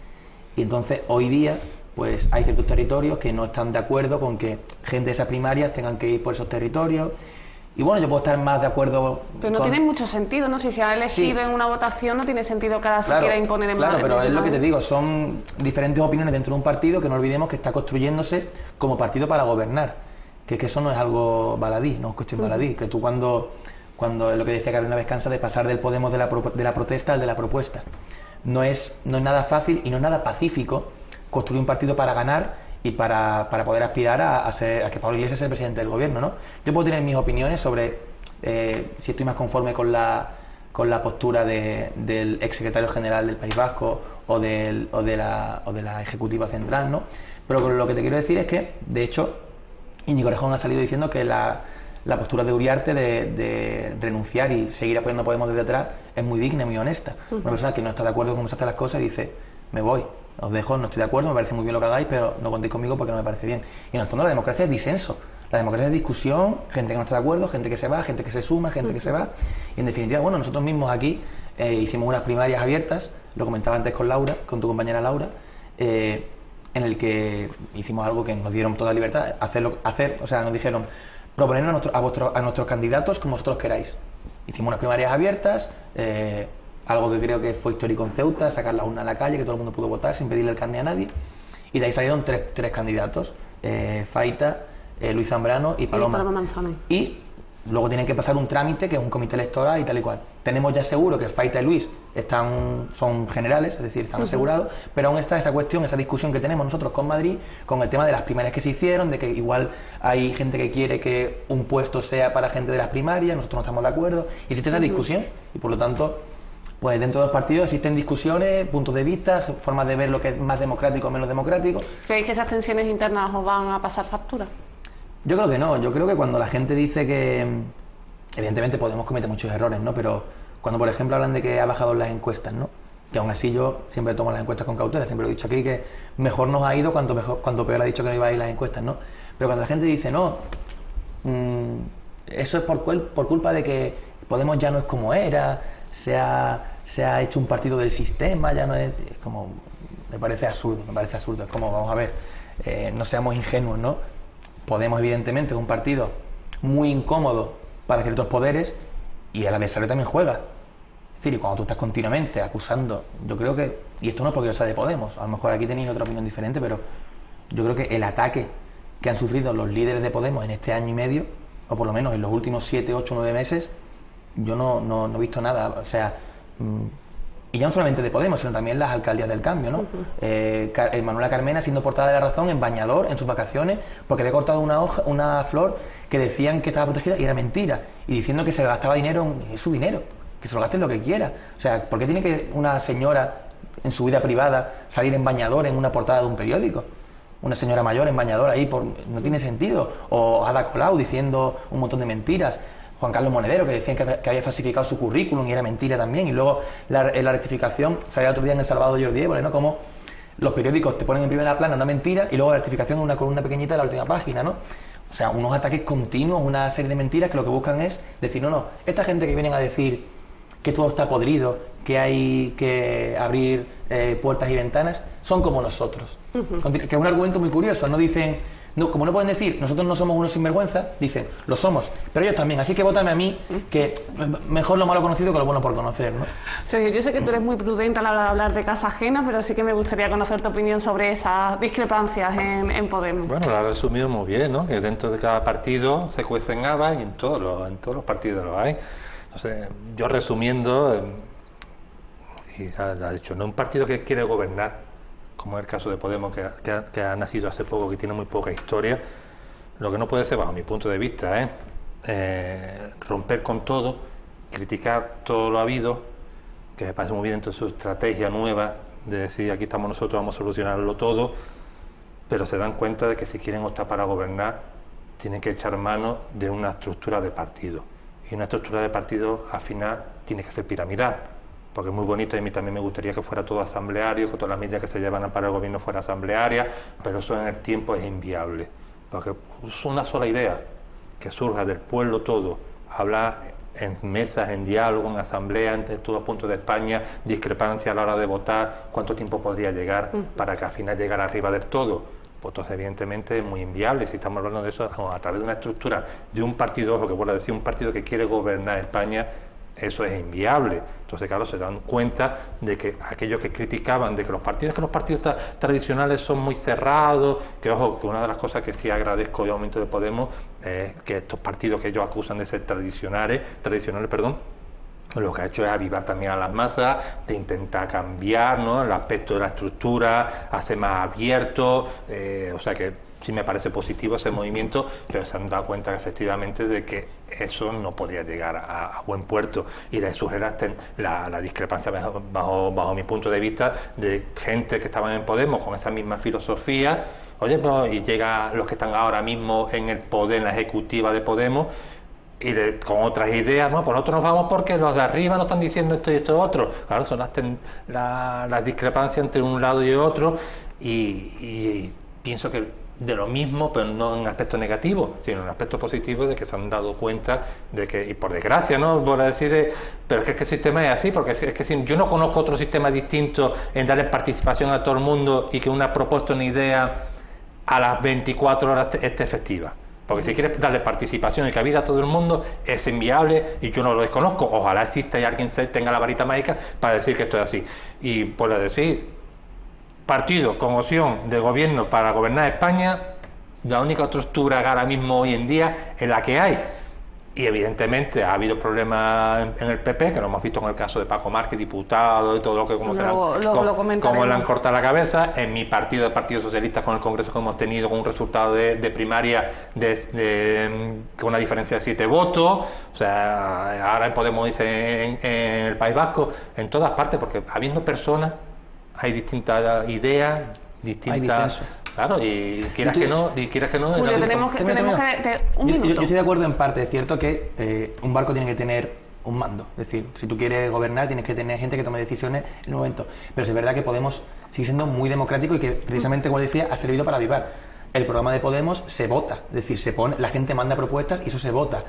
y entonces hoy día pues hay ciertos territorios que no están de acuerdo con que gente de esas primarias tengan que ir por esos territorios. Y bueno, yo puedo estar más de acuerdo. Pero no tiene mucho sentido, ¿no? Si se ha elegido en una votación, no tiene sentido que ahora se quiera imponer en Claro, pero es lo que te digo, son diferentes opiniones dentro de un partido que no olvidemos que está construyéndose como partido para gobernar. Que eso no es algo baladí, no es cuestión baladí. Que tú cuando es lo que decía Carolina Vescanza de pasar del Podemos de la protesta al de la propuesta. No es nada fácil y no es nada pacífico construir un partido para ganar y para poder aspirar a que Pablo Iglesias sea el presidente del gobierno, ¿no? Yo puedo tener mis opiniones sobre si estoy más conforme con la postura del exsecretario general del País Vasco o de la Ejecutiva Central, ¿no? Pero lo que te quiero decir es que, de hecho, Íñigo Errejón ha salido diciendo que la postura de Uriarte de renunciar y seguir apoyando a Podemos desde atrás es muy digna y muy honesta. Una persona que no está de acuerdo con cómo se hacen las cosas y dice, me voy, os dejo, no estoy de acuerdo, me parece muy bien lo que hagáis, pero no contéis conmigo porque no me parece bien. Y en el fondo la democracia es disenso, la democracia es discusión, gente que no está de acuerdo, gente que se va, gente que se suma, gente que se va. Y en definitiva, bueno, nosotros mismos aquí hicimos unas primarias abiertas, lo comentaba antes con Laura, con tu compañera Laura, en el que hicimos algo que nos dieron toda libertad, o sea, nos dijeron, proponernos a nuestros candidatos como vosotros queráis. Hicimos unas primarias abiertas, algo que creo que fue histórico en Ceuta, sacar la urna a la calle, que todo el mundo pudo votar sin pedirle el carné a nadie, y de ahí salieron tres candidatos, Faita, Luis Zambrano y Paloma. Y luego tienen que pasar un trámite que es un comité electoral y tal y cual. Tenemos ya seguro que Faita y Luis son generales, es decir, están asegurados, pero aún está esa cuestión, esa discusión que tenemos nosotros con Madrid, con el tema de las primarias que se hicieron, de que igual hay gente que quiere que un puesto sea para gente de las primarias, nosotros no estamos de acuerdo, y existe esa discusión, y por lo tanto, pues dentro de los partidos existen discusiones, puntos de vista, formas de ver lo que es más democrático o menos democrático. ¿Creéis que esas tensiones internas os van a pasar factura? Yo creo que no, yo creo que cuando la gente dice que, evidentemente Podemos cometer muchos errores, ¿no? Pero cuando por ejemplo hablan de que ha bajado en las encuestas, ¿no? Que aún así yo siempre tomo las encuestas con cautela, siempre lo he dicho aquí, que mejor nos ha ido cuanto peor ha dicho que no iba a ir las encuestas, ¿no? Pero cuando la gente dice, no, eso es por culpa de que Podemos ya no es como era, se ha hecho un partido del sistema, ya no es como, me parece absurdo, es como, vamos a ver, no seamos ingenuos, ¿no? Podemos, evidentemente, es un partido muy incómodo para ciertos poderes y el adversario también juega. Es decir, y cuando tú estás continuamente acusando, yo creo que, y esto no es porque yo sea de Podemos, a lo mejor aquí tenéis otra opinión diferente, pero yo creo que el ataque que han sufrido los líderes de Podemos en este año y medio, o por lo menos en los últimos 7, 8, 9 meses, yo no he visto nada. O sea, y ya no solamente de Podemos, sino también las alcaldías del cambio, ¿no? Manuela Carmena siendo portada de La Razón en bañador en sus vacaciones porque había cortado una flor que decían que estaba protegida y era mentira, y diciendo que se gastaba dinero, es su dinero, que se lo gaste en lo que quiera. O sea, ¿por qué tiene que una señora en su vida privada salir en bañador en una portada de un periódico? Una señora mayor en bañador ahí, no tiene sentido. O Ada Colau diciendo un montón de mentiras. Juan Carlos Monedero, que decían que había falsificado su currículum y era mentira también. Y luego la rectificación, salió el otro día en El Salvador de Jordi Évole, ¿no? Como los periódicos te ponen en primera plana una mentira y luego la rectificación en una columna pequeñita de la última página, ¿no? O sea, unos ataques continuos, una serie de mentiras que lo que buscan es decir, no, esta gente que vienen a decir que todo está podrido, que hay que abrir puertas y ventanas, son como nosotros. Que es un argumento muy curioso, no dicen... No, como no pueden decir, nosotros no somos unos sinvergüenza, dicen, lo somos, pero ellos también, así que vótame a mí, que mejor lo malo conocido que lo bueno por conocer, ¿no? Sí, yo sé que tú eres muy prudente a la hora de hablar de casa ajena, pero sí que me gustaría conocer tu opinión sobre esas discrepancias en Podemos. Bueno, lo has resumido muy bien, ¿no? Que dentro de cada partido se cuecen habas y en todos los partidos lo hay. Entonces, yo resumiendo, y ha dicho, no un partido que quiere gobernar, como es el caso de Podemos, que ha nacido hace poco, que tiene muy poca historia. Lo que no puede ser, bajo mi punto de vista, romper con todo, criticar todo lo habido, que me parece muy bien dentro de su estrategia nueva de decir aquí estamos nosotros, vamos a solucionarlo todo, pero se dan cuenta de que si quieren optar para gobernar, tienen que echar mano de una estructura de partido. Y una estructura de partido, al final, tiene que ser piramidal. Porque es muy bonito y a mí también me gustaría que fuera todo asambleario, que todas las medidas que se llevan para el gobierno fueran asamblearias, pero eso en el tiempo es inviable. Porque es una sola idea, que surja del pueblo todo, hablar en mesas, en diálogo, en asamblea, en todos puntos de España, discrepancia a la hora de votar, cuánto tiempo podría llegar para que al final llegara arriba del todo. Pues entonces evidentemente es muy inviable. Si estamos hablando de eso a través de una estructura de un partido, ojo que vuelvo a decir, un partido que quiere gobernar España, eso es inviable. Entonces, claro, se dan cuenta de que aquellos que criticaban de que los partidos tradicionales son muy cerrados, que ojo, que una de las cosas que sí agradezco yo al momento de Podemos es que estos partidos que ellos acusan de ser tradicionales, lo que ha hecho es avivar también a las masas, de intentar cambiar, ¿no?, el aspecto de la estructura, hacer más abierto, o sea que sí me parece positivo ese movimiento, pero se han dado cuenta efectivamente de que eso no podría llegar a buen puerto, y de surgir la discrepancia bajo mi punto de vista de gente que estaban en Podemos con esa misma filosofía, oye, pues, y llega los que están ahora mismo en el poder, en la ejecutiva de Podemos, y con otras ideas, ¿no? Pues nosotros nos vamos porque los de arriba nos están diciendo esto y esto otro. Claro, son las discrepancias entre un lado y otro, y pienso que de lo mismo, pero no en aspecto negativo, sino en aspecto positivo, de que se han dado cuenta de que, y por desgracia, ¿no?, por decir, pero es que el sistema es así, porque es que si, yo no conozco otro sistema distinto en darle participación a todo el mundo y que una propuesta, una idea a las 24 horas esté efectiva. Porque si quieres darle participación y cabida a todo el mundo, es inviable, y yo no lo desconozco. Ojalá exista y alguien tenga la varita mágica para decir que esto es así. Y por decir, partido con opción de gobierno para gobernar España, la única estructura que ahora mismo hoy en día es la que hay. Y evidentemente ha habido problemas en el PP, que lo hemos visto con el caso de Paco Márquez, diputado, y todo lo que como le han cortado la cabeza. En mi partido, el Partido Socialista, con el congreso que hemos tenido, con un resultado de primaria con una diferencia de 7 votos. O sea, ahora Podemos dice en el País Vasco, en todas partes, porque habiendo personas hay distintas ideas, distintas... Claro, y quieras que no... Julio, tenemos que un minuto. Yo estoy de acuerdo en parte. Es cierto que un barco tiene que tener un mando. Es decir, si tú quieres gobernar, tienes que tener gente que tome decisiones en el momento. Pero es verdad que Podemos sigue siendo muy democrático y que, precisamente, como decía, ha servido para avivar. El programa de Podemos se vota. Es decir, se pone, la gente manda propuestas y eso se vota.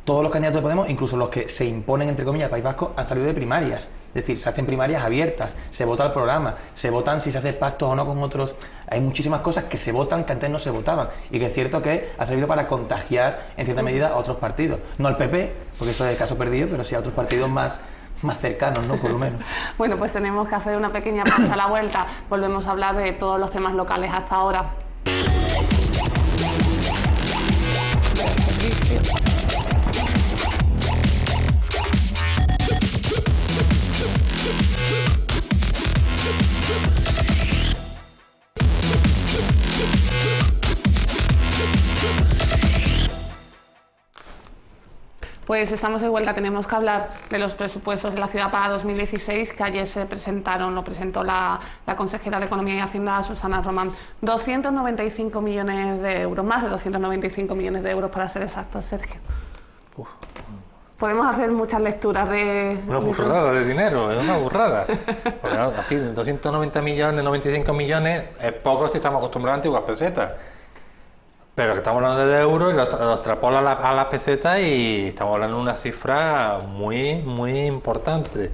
todos los candidatos de Podemos, incluso los que se imponen, entre comillas, al País Vasco, han salido de primarias. Es decir, se hacen primarias abiertas, se vota el programa, se votan si se hace pactos o no con otros. Hay muchísimas cosas que se votan que antes no se votaban y que es cierto que ha servido para contagiar en cierta medida a otros partidos. No al PP, porque eso es caso perdido, pero sí a otros partidos más cercanos, ¿no? Por lo menos. Bueno, pues tenemos que hacer una pequeña pausa a la vuelta. Volvemos a hablar de todos los temas locales hasta ahora. Pues estamos de vuelta, tenemos que hablar de los presupuestos de la ciudad para 2016 que ayer se presentaron, lo presentó la consejera de Economía y Hacienda, Susana Román. 295 millones de euros, más de 295 millones de euros para ser exactos, Sergio. Uf. Podemos hacer muchas lecturas de... Una burrada de dinero, es una burrada. Porque, así, 290 millones, 95 millones, es poco si estamos acostumbrados a antiguas pesetas. Pero que estamos hablando de euros y los extrapola a la peseta y estamos hablando de una cifra muy, muy importante.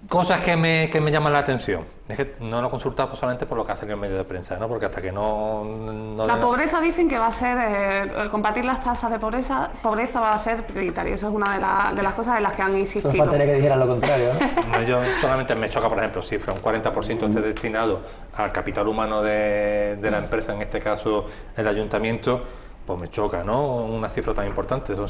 Cosas que me llaman la atención. Es que no lo he consultado solamente por lo que hacen en medio de prensa, ¿no? Porque hasta que no la pobreza dicen que va a ser, combatir las tasas de pobreza va a ser prioritario. Eso es una de las cosas en las que han insistido. Solo faltaría que dijeran lo contrario, ¿no? No, yo solamente me choca, por ejemplo, cifra, un 40% esté destinado al capital humano de la empresa, en este caso el ayuntamiento, pues me choca, ¿no? Una cifra tan importante, son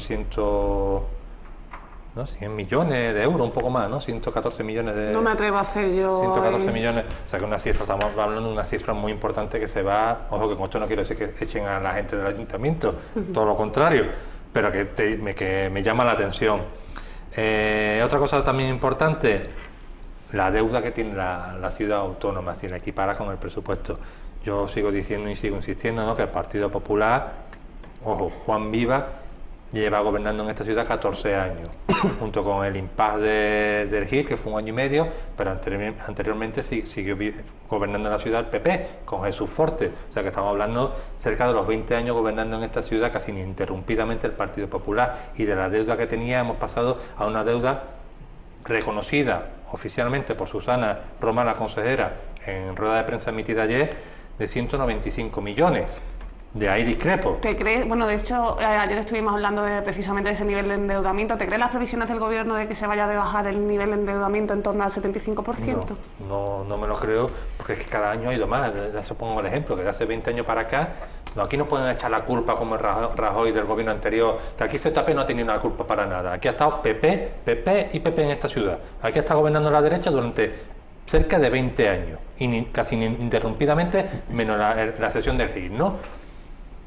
100 millones de euros, un poco más, ¿no? 114 millones de... No me atrevo a hacer yo... 114 millones, o sea que una cifra, estamos hablando de una cifra muy importante que se va... Ojo, que con esto no quiero decir que echen a la gente del ayuntamiento, todo lo contrario, pero que me llama la atención. Otra cosa también importante, la deuda que tiene la ciudad autónoma, es decir, equipara con el presupuesto. Yo sigo diciendo y sigo insistiendo, ¿no?, que el Partido Popular, ojo, Juan Viva, lleva gobernando en esta ciudad 14 años, junto con el impasse del GIR, que fue 1 año y medio, pero anteriormente siguió gobernando en la ciudad el PP, con Jesús Forte. O sea que estamos hablando cerca de los 20 años gobernando en esta ciudad, casi ininterrumpidamente el Partido Popular, y de la deuda que tenía hemos pasado a una deuda reconocida oficialmente por Susana Román, la consejera, en rueda de prensa emitida ayer, de 195 millones. De ahí discrepo. ¿Te crees? Bueno, de hecho, ayer estuvimos hablando precisamente de ese nivel de endeudamiento. ¿Te crees las previsiones del gobierno de que se vaya a bajar el nivel de endeudamiento en torno al 75%? No me lo creo, porque es que cada año ha ido más. Ya se pongo el ejemplo, que de hace 20 años para acá, aquí no pueden echar la culpa como el Rajoy del gobierno anterior, que aquí ZP no ha tenido una culpa para nada. Aquí ha estado PP y PP en esta ciudad. Aquí está gobernando la derecha durante cerca de 20 años, y casi ininterrumpidamente, menos la sesión del GIR, ¿no?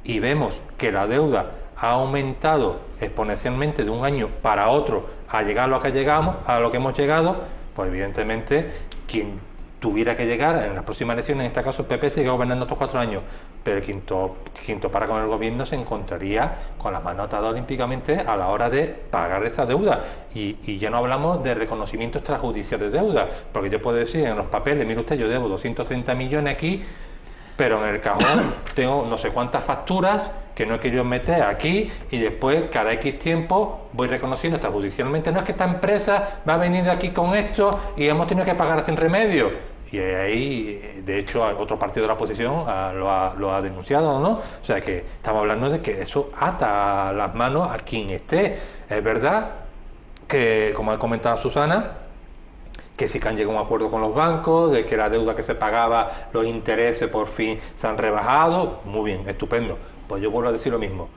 Y vemos que la deuda ha aumentado exponencialmente de un año para otro a llegar a lo que hemos llegado, pues evidentemente quien tuviera que llegar en las próximas elecciones, en este caso el PP, sigue gobernando otros 4 años, pero quien topara con el gobierno se encontraría con las manos atadas olímpicamente a la hora de pagar esa deuda. Y ya no hablamos de reconocimiento extrajudicial de deuda, porque yo puedo decir en los papeles, mire usted, yo debo 230 millones aquí, pero en el cajón tengo no sé cuántas facturas que no he querido meter aquí, y después cada X tiempo voy reconociendo extrajudicialmente. No es que esta empresa va a venir de aquí con esto y hemos tenido que pagar sin remedio. Y ahí, de hecho, otro partido de la oposición lo ha denunciado, ¿no? O sea que estamos hablando de que eso ata las manos a quien esté. Es verdad que, como ha comentado Susana, que sí que han llegado a un acuerdo con los bancos, de que la deuda que se pagaba, los intereses por fin se han rebajado. Muy bien, estupendo. Pues yo vuelvo a decir lo mismo.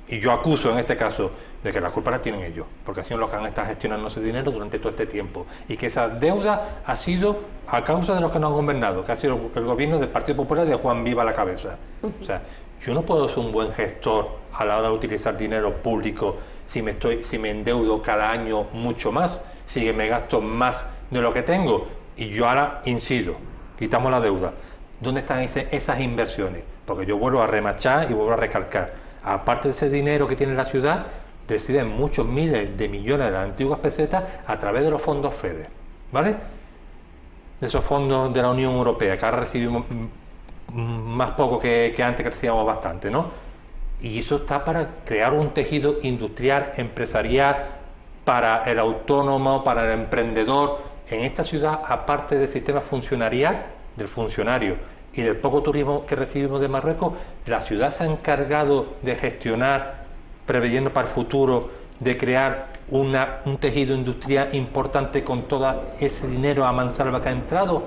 Y yo acuso en este caso de que la culpa la tienen ellos, porque han sido los que han estado gestionando ese dinero durante todo este tiempo. Y que esa deuda ha sido a causa de los que no han gobernado, que ha sido el gobierno del Partido Popular de Juan Viva a la cabeza. O sea, yo no puedo ser un buen gestor a la hora de utilizar dinero público si me endeudo cada año mucho más, si me gasto más de lo que tengo. Y yo ahora incido, quitamos la deuda. ¿Dónde están esas inversiones? Porque yo vuelvo a remachar y vuelvo a recalcar. Aparte de ese dinero que tiene la ciudad, reciben muchos miles de millones de las antiguas pesetas a través de los fondos FEDER, ¿vale? De esos fondos de la Unión Europea, que ahora recibimos más poco que antes, que recibíamos bastante, ¿no? Y eso está para crear un tejido industrial, empresarial, para el autónomo, para el emprendedor. En esta ciudad, aparte del sistema funcionarial, del funcionario y del poco turismo que recibimos de Marruecos, la ciudad se ha encargado de gestionar, preveyendo para el futuro, de crear un tejido industrial importante con todo ese dinero a mansalva que ha entrado.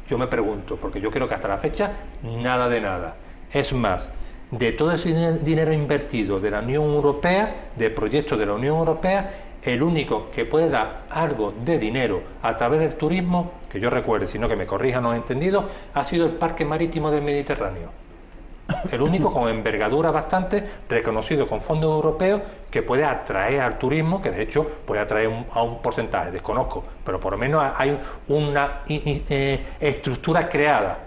Yo me pregunto, porque yo creo que hasta la fecha nada de nada. Es más, de todo ese dinero invertido de la Unión Europea, de proyectos de la Unión Europea, el único que puede dar algo de dinero a través del turismo, que yo recuerde, si no que me corrijan los entendidos, ha sido el Parque Marítimo del Mediterráneo. El único con envergadura bastante, reconocido con fondos europeos, que puede atraer al turismo, que de hecho puede atraer a un porcentaje, desconozco, pero por lo menos hay una estructura creada.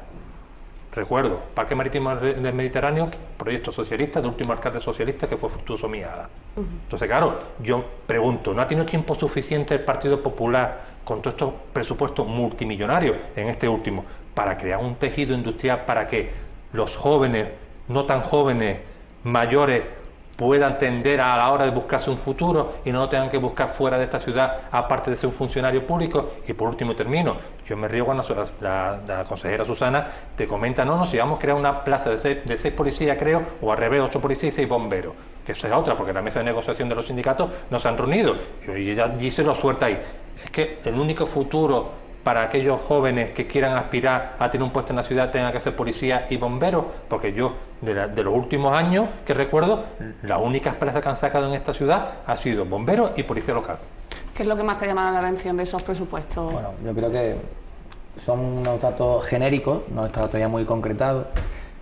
Recuerdo, Parque Marítimo del Mediterráneo, proyecto socialista, del último alcalde socialista que fue Fructuoso Miada. Entonces, claro, yo pregunto, ¿no ha tenido tiempo suficiente el Partido Popular con todos estos presupuestos multimillonarios, en este último, para crear un tejido industrial para que los jóvenes, no tan jóvenes, mayores, puedan tender a la hora de buscarse un futuro y no lo tengan que buscar fuera de esta ciudad, aparte de ser un funcionario público? Y por último termino, yo me río cuando la consejera Susana te comenta, no, si vamos a crear una plaza de seis policías, creo, o al revés, 8 policías y 6 bomberos, que esa es otra, porque la mesa de negociación de los sindicatos no se han reunido, y ella dice lo suelta ahí. Es que el único futuro para aquellos jóvenes que quieran aspirar a tener un puesto en la ciudad tengan que ser policías y bomberos, porque yo, de los últimos años que recuerdo, las únicas plazas que han sacado en esta ciudad ha sido bomberos y policía local. ¿Qué es lo que más te ha llamado la atención de esos presupuestos? Bueno, yo creo que son unos datos genéricos, no está todavía muy concretados,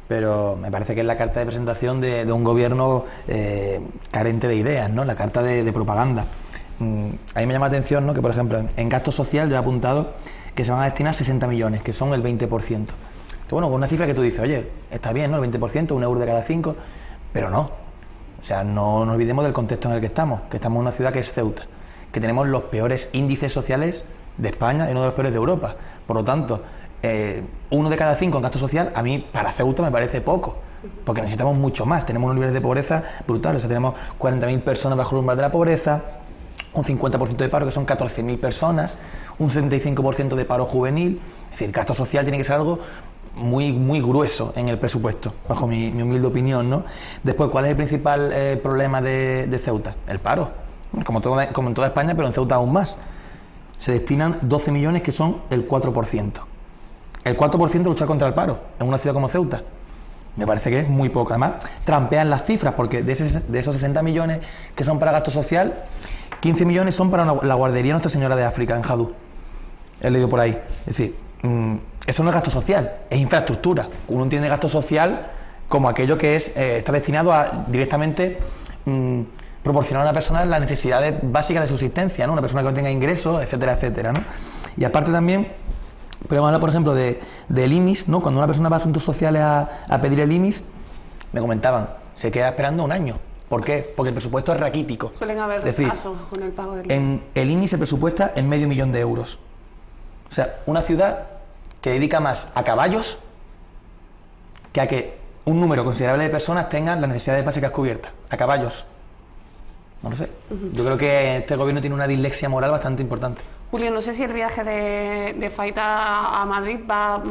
pero me parece que es la carta de presentación de un gobierno carente de ideas, ¿no? La carta de propaganda. A mí me llama la atención, ¿no?, que, por ejemplo, en gasto social yo he apuntado que se van a destinar 60 millones, que son el 20%. Que bueno, con una cifra que tú dices, oye, está bien, ¿no?, el 20%, 1 euro de cada 5, pero no. O sea, no nos olvidemos del contexto en el que estamos en una ciudad que es Ceuta, que tenemos los peores índices sociales de España y uno de los peores de Europa. Por lo tanto, 1 de cada 5 en gasto social, a mí, para Ceuta, me parece poco, porque necesitamos mucho más. Tenemos unos niveles de pobreza brutales, o sea, tenemos 40.000 personas bajo el umbral de la pobreza, un 50% de paro, que son 14.000 personas, un 75% de paro juvenil. Es decir, gasto social tiene que ser algo muy, muy grueso en el presupuesto, bajo mi humilde opinión, ¿no? Después, ¿cuál es el principal problema de Ceuta? El paro, como en toda España, pero en Ceuta aún más. Se destinan 12 millones, que son el 4%. El 4% luchar contra el paro en una ciudad como Ceuta. Me parece que es muy poco. Además, trampean las cifras, porque de esos 60 millones que son para gasto social, 15 millones son para la guardería Nuestra Señora de África, en Jadú. He leído por ahí. Es decir, eso no es gasto social, es infraestructura. Uno entiende gasto social como aquello que está destinado a directamente proporcionar a una persona las necesidades básicas de subsistencia, ¿no? Una persona que no tenga ingresos, etcétera, etcétera, ¿no? Y aparte también, podemos hablar, por ejemplo, del IMIS, ¿no? Cuando una persona va a asuntos sociales a pedir el IMIS, me comentaban, se queda esperando un año. ¿Por qué? Porque el presupuesto es raquítico. Suelen haber casos con el pago del IMIS. En el IMIS se presupuesta en 500.000 euros. O sea, una ciudad que dedica más a caballos que a que un número considerable de personas tengan las necesidades básicas cubiertas. A caballos. No lo sé. Yo creo que este gobierno tiene una dislexia moral bastante importante. Julio, no sé si el viaje de Faita a Madrid va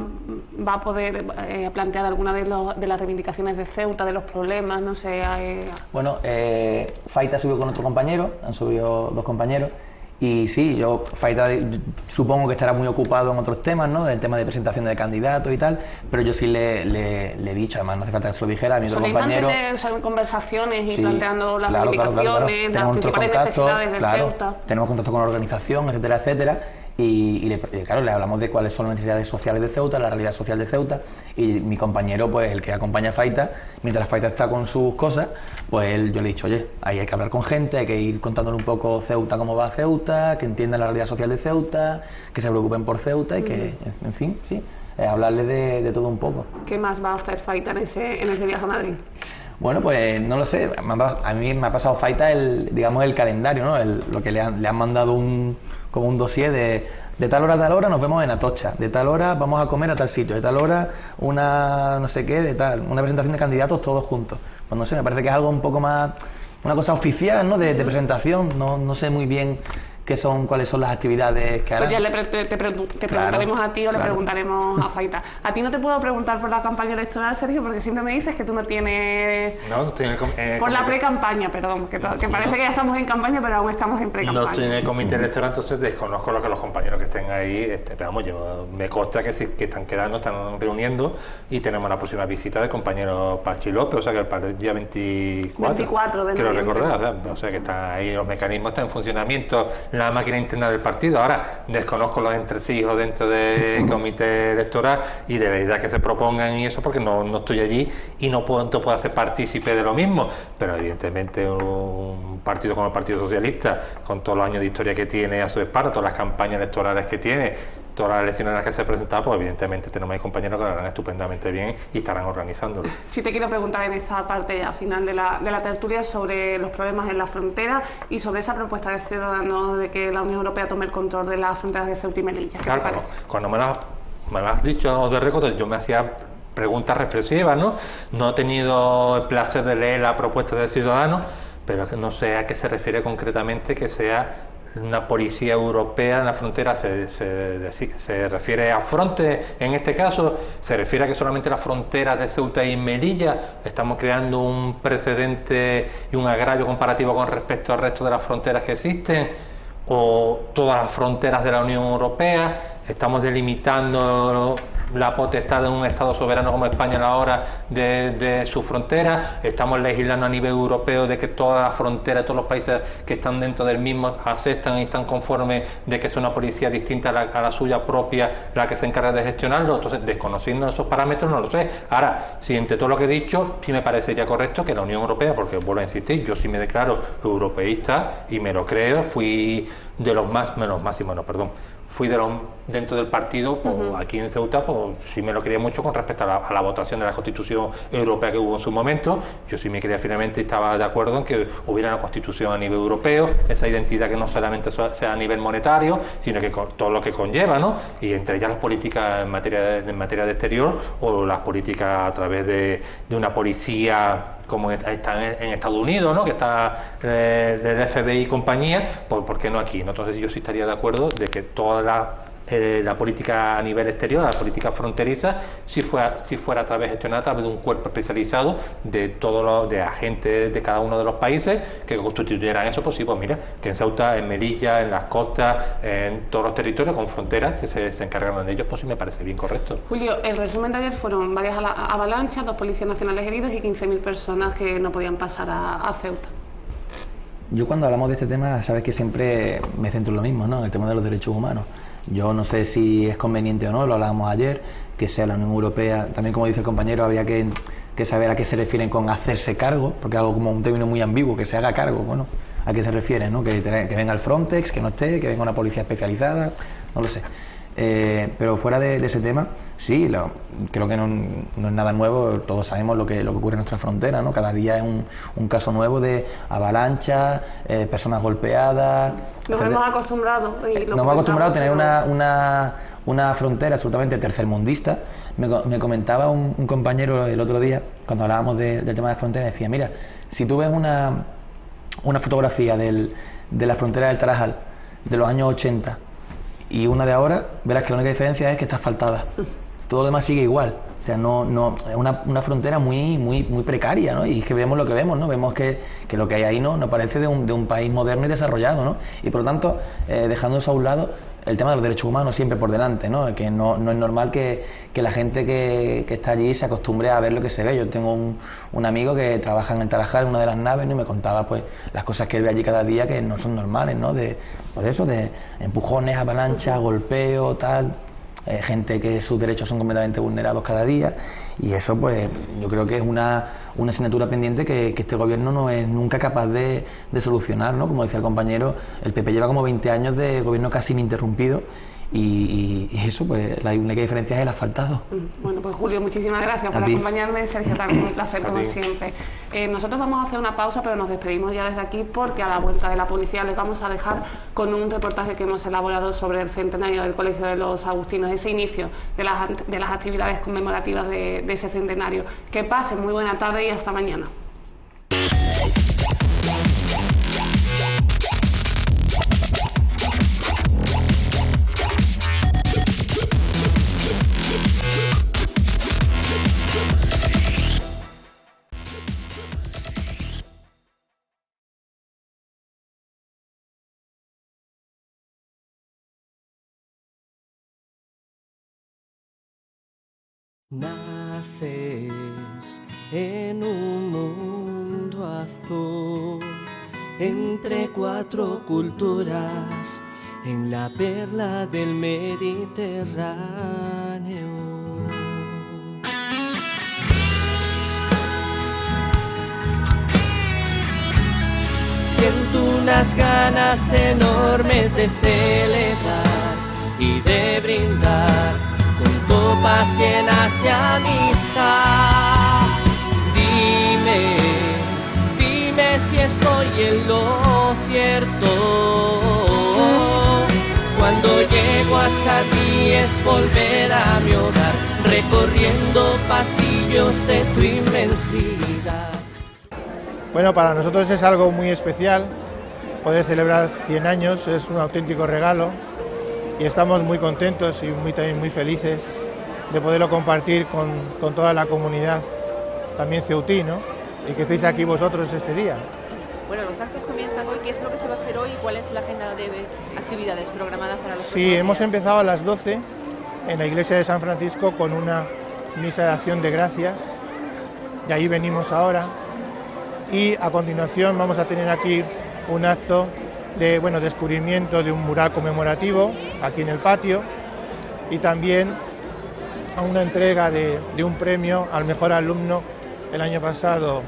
a poder plantear alguna de las reivindicaciones de Ceuta, de los problemas, no sé. Bueno, Faita subió con otro compañero, han subido 2 compañeros, y sí, Faita supongo que estará muy ocupado en otros temas, ¿no?, del tema de presentación de candidatos y tal, pero yo sí le he dicho, además no hace falta que se lo dijera a mi otro compañero. Son conversaciones y sí, planteando las reivindicaciones, las principales necesidades de Ceuta. Tenemos contacto con la organización, etcétera, etcétera. Y claro, le hablamos de cuáles son las necesidades sociales de Ceuta, la realidad social de Ceuta, y mi compañero, pues el que acompaña a Faita, mientras Faita está con sus cosas, pues yo le he dicho, oye, ahí hay que hablar con gente, hay que ir contándole un poco Ceuta, cómo va Ceuta, que entiendan la realidad social de Ceuta, que se preocupen por Ceuta y que, en fin, sí, hablarle de todo un poco. ¿Qué más va a hacer Faita en ese viaje a Madrid? Bueno, pues no lo sé, a mí me ha pasado Faita el calendario, ¿no? Lo que le han mandado como un dossier de tal hora a tal hora nos vemos en Atocha, de tal hora vamos a comer a tal sitio, de tal hora una no sé qué, de tal, una presentación de candidatos todos juntos. pues no sé, me parece que es algo un poco más, una cosa oficial, ¿no? De presentación, no sé muy bien cuáles son las actividades que harán. Pues ya te preguntaremos a ti o le preguntaremos a Faita. A ti no te puedo preguntar por la campaña electoral, Sergio, porque siempre me dices que tú no tienes... No estoy en el por la pre-campaña, perdón, que parece que ya estamos en campaña, pero aún estamos en pre-campaña. No estoy en el comité electoral, entonces desconozco lo que los compañeros que estén ahí, pero vamos, me consta que sí, que están quedando, están reuniendo, y tenemos la próxima visita del compañero Pachi López, o sea que para el día 24 de quiero noviembre. recordar, o sea que están ahí los mecanismos, están en funcionamiento, la máquina interna del partido. Ahora desconozco los entresijos dentro del comité electoral y de verdad que se propongan y eso, porque no estoy allí y no puedo hacer partícipe de lo mismo, pero evidentemente un partido como el Partido Socialista, con todos los años de historia que tiene a su espalda, todas las campañas electorales que tiene, todas las elecciones en las que se presenta, pues evidentemente tenemos ahí compañeros que lo harán estupendamente bien y estarán organizándolo. Sí, te quiero preguntar en esta parte ya final de la tertulia sobre los problemas en la frontera y sobre esa propuesta de Ciudadanos de que la Unión Europea tome el control de las fronteras de Ceuta y Melilla. ¿Qué te parece? Cuando me lo has dicho de récord, yo me hacía preguntas reflexivas, ¿no? No he tenido el placer de leer la propuesta de Ciudadanos, pero que no sé a qué se refiere concretamente que sea una policía europea en la frontera. Se refiere a Frontex en este caso, se refiere a que solamente las fronteras de Ceuta y Melilla. Estamos creando un precedente y un agravio comparativo con respecto al resto de las fronteras que existen, o todas las fronteras de la Unión Europea. Estamos delimitando la potestad de un Estado soberano como España a la hora de su frontera. Estamos legislando a nivel europeo de que todas las fronteras, todos los países que están dentro del mismo aceptan y están conformes de que es una policía distinta a la suya propia la que se encarga de gestionarlo. Entonces, desconociendo esos parámetros, no lo sé. Ahora, si entre todo lo que he dicho, sí me parecería correcto que la Unión Europea, porque vuelvo a insistir, yo sí me declaro europeísta y me lo creo, fui de los dentro del partido, pues, aquí en Ceuta, pues sí me lo creía mucho con respecto a la votación de la Constitución Europea que hubo en su momento. Yo sí me creía finalmente y estaba de acuerdo en que hubiera una Constitución a nivel europeo, esa identidad que no solamente sea a nivel monetario, sino que con todo lo que conlleva, ¿no? Y entre ellas las políticas en materia de exterior, o las políticas a través de una policía como está en Estados Unidos, ¿no? Que está del FBI y compañía, pues ¿por qué no aquí? ¿No? Entonces yo sí estaría de acuerdo de que toda la política a nivel exterior, la política fronteriza, si fuera gestionada a través de un cuerpo especializado de todos los agentes de cada uno de los países que constituyeran eso. Pues sí, pues mira, que en Ceuta, en Melilla, en las costas, en todos los territorios con fronteras que se encargan de ellos, pues sí me parece bien correcto. Julio, el resumen de ayer fueron varias avalanchas, 2 policías nacionales heridos y 15.000 personas que no podían pasar a Ceuta. Yo cuando hablamos de este tema, sabes que siempre me centro en lo mismo, ¿no? En el tema de los derechos humanos. Yo no sé si es conveniente o no, lo hablábamos ayer, que sea la Unión Europea. También, como dice el compañero, habría que saber a qué se refieren con hacerse cargo, porque es algo como un término muy ambiguo, que se haga cargo. Bueno, ¿a qué se refieren, no? Que venga el Frontex, que no esté, que venga una policía especializada, no lo sé. Pero fuera de ese tema, sí, creo que no es nada nuevo. Todos sabemos lo que ocurre en nuestra frontera, ¿no? Cada día es un caso nuevo de avalanchas, personas golpeadas. Nos hemos acostumbrado. Nos hemos acostumbrado a tener una frontera absolutamente tercermundista. Me comentaba un compañero el otro día, cuando hablábamos del tema de frontera, decía, mira, si tú ves una fotografía de la frontera del Tarajal de los años 80 y una de ahora, verás que la única diferencia es que está asfaltada. Todo lo demás sigue igual. O sea, es una frontera muy precaria, ¿no? Y es que vemos lo que vemos, ¿no? Vemos que lo que hay ahí no parece de un país moderno y desarrollado, ¿no? Y por lo tanto, dejando eso a un lado, el tema de los derechos humanos siempre por delante, ¿no? Que no es normal que la gente que está allí se acostumbre a ver lo que se ve. Yo tengo un amigo que trabaja en el Tarajal, en una de las naves, ¿no? Y me contaba pues las cosas que él ve allí cada día que no son normales, ¿no? De empujones, avalanchas, golpeo, tal. Gente que sus derechos son completamente vulnerados cada día, y eso pues yo creo que es una asignatura pendiente que este gobierno no es nunca capaz de solucionar, ¿no? Como decía el compañero, el PP lleva como 20 años de gobierno casi ininterrumpido, y eso, pues la única diferencia es el asfaltado. Bueno, pues Julio, muchísimas gracias por acompañarme. Sergio, también un placer como siempre. Nosotros vamos a hacer una pausa, pero nos despedimos ya desde aquí, porque a la vuelta de la publicidad les vamos a dejar con un reportaje que hemos elaborado sobre el centenario del Colegio de los Agustinos, ese inicio de las actividades conmemorativas de ese centenario. Que pasen muy buena tarde y hasta mañana. Naces en un mundo azul, entre cuatro culturas, en la perla del Mediterráneo. Siento unas ganas enormes de celebrar y de brindar con copas llenas de amistad. Dime si estoy en lo cierto. Cuando llego hasta ti es volver a mi hogar, recorriendo pasillos de tu inmensidad. Bueno, para nosotros es algo muy especial poder celebrar 100 años, es un auténtico regalo y estamos muy contentos y también muy felices de poderlo compartir con toda la comunidad, también ceutí, ¿no? Y que estéis aquí vosotros este día. Bueno, los actos comienzan hoy. ¿Qué es lo que se va a hacer hoy y cuál es la agenda de actividades programadas para los próximos días? Sí, hemos empezado a las 12 en la iglesia de San Francisco con una misa de acción de gracias, y ahí venimos ahora. Y a continuación vamos a tener aquí un acto de descubrimiento de un mural conmemorativo aquí en el patio y también a una entrega de un premio al mejor alumno el año pasado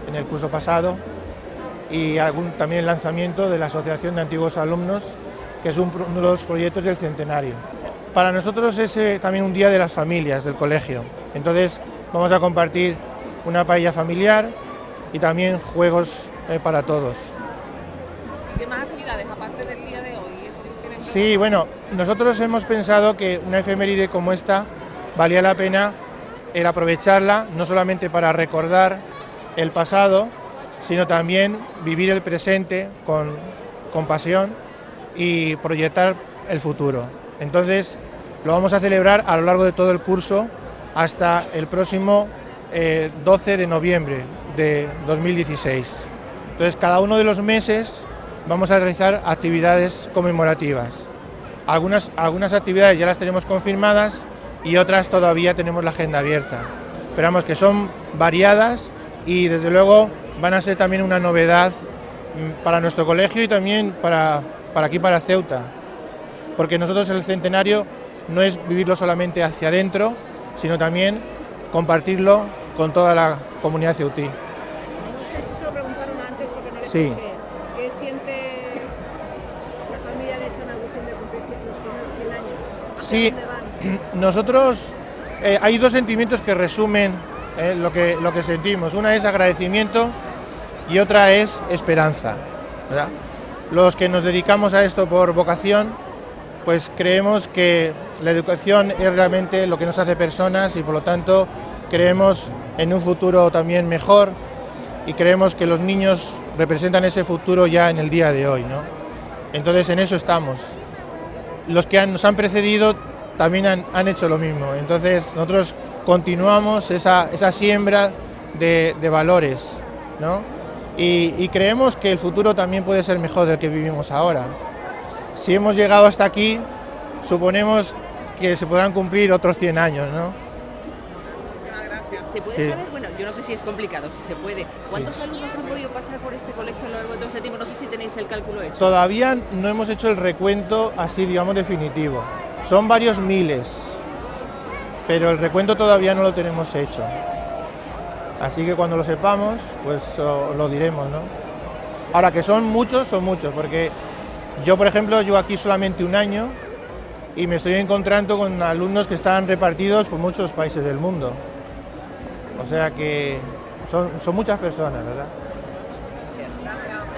en el curso pasado y también el lanzamiento de la Asociación de Antiguos Alumnos, que es uno de los proyectos del centenario. Para nosotros es también un día de las familias del colegio, entonces vamos a compartir una paella familiar y también juegos para todos. ¿Y qué más actividades aparte del día de hoy? Sí, bueno, nosotros hemos pensado que una efeméride como esta valía la pena el aprovecharla, no solamente para recordar el pasado, sino también vivir el presente con pasión y proyectar el futuro. Entonces, lo vamos a celebrar a lo largo de todo el curso hasta el próximo 12 de noviembre de 2016. Entonces, cada uno de los meses vamos a realizar actividades conmemorativas. Algunas actividades ya las tenemos confirmadas y otras todavía tenemos la agenda abierta. Esperamos que son variadas y desde luego van a ser también una novedad para nuestro colegio y también para aquí, para Ceuta, porque nosotros el centenario no es vivirlo solamente hacia adentro, sino también compartirlo con toda la comunidad ceutí. No sé si se lo preguntaron antes porque no le Sí. escuché. ¿Qué siente la familia de San Agustín de cumplir los primeros 100 años? ¿Hacia Sí, dónde van? nosotros hay dos sentimientos que resumen lo que sentimos. Una es agradecimiento y otra es esperanza, ¿verdad? Los que nos dedicamos a esto por vocación, pues creemos que la educación es realmente lo que nos hace personas y por lo tanto creemos en un futuro también mejor y creemos que los niños representan ese futuro ya en el día de hoy, ¿no? Entonces en eso estamos. Los que nos han precedido también han hecho lo mismo, entonces nosotros continuamos esa siembra de valores, ¿no? Y creemos que el futuro también puede ser mejor del que vivimos ahora. Si hemos llegado hasta aquí, suponemos que se podrán cumplir otros 100 años, ¿no? Muchísimas gracias. ¿Se puede Sí. saber? Bueno, yo no sé si es complicado, si se puede. ¿Cuántos alumnos han podido pasar por este colegio a lo largo de todo este tiempo? No sé si tenéis el cálculo hecho. Todavía no hemos hecho el recuento así, digamos, definitivo. Son varios miles, pero el recuento todavía no lo tenemos hecho. Así que cuando lo sepamos, pues lo diremos, ¿no? Ahora, que son muchos, porque yo, por ejemplo, llevo aquí solamente un año y me estoy encontrando con alumnos que están repartidos por muchos países del mundo. O sea que son muchas personas, ¿verdad?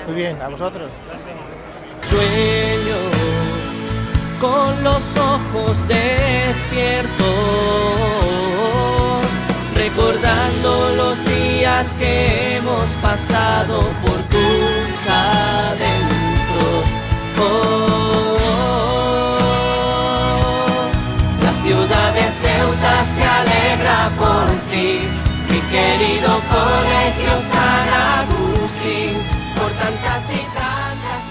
Muy bien, ¿a vosotros? Sueño con los ojos despiertos, recordando los días que hemos pasado por tus adentros. La ciudad de Ceuta se alegra por ti, mi querido colegio San Agustín, por tantas y tantas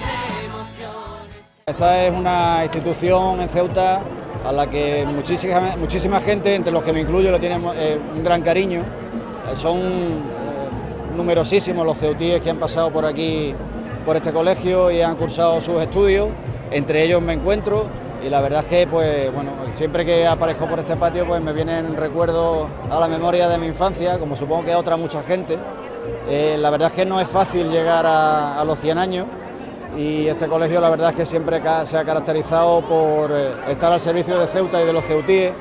emociones. Esta es una institución en Ceuta a la que muchísima gente, entre los que me incluyo, le tiene un gran cariño. Son numerosísimos los ceutíes que han pasado por aquí, por este colegio, y han cursado sus estudios. Entre ellos me encuentro, y la verdad es que, pues, bueno, siempre que aparezco por este patio, pues me vienen recuerdos a la memoria de mi infancia, como supongo que a otra mucha gente. La verdad es que no es fácil llegar a los 100 años, y este colegio la verdad es que siempre se ha caracterizado por estar al servicio de Ceuta y de los ceutíes,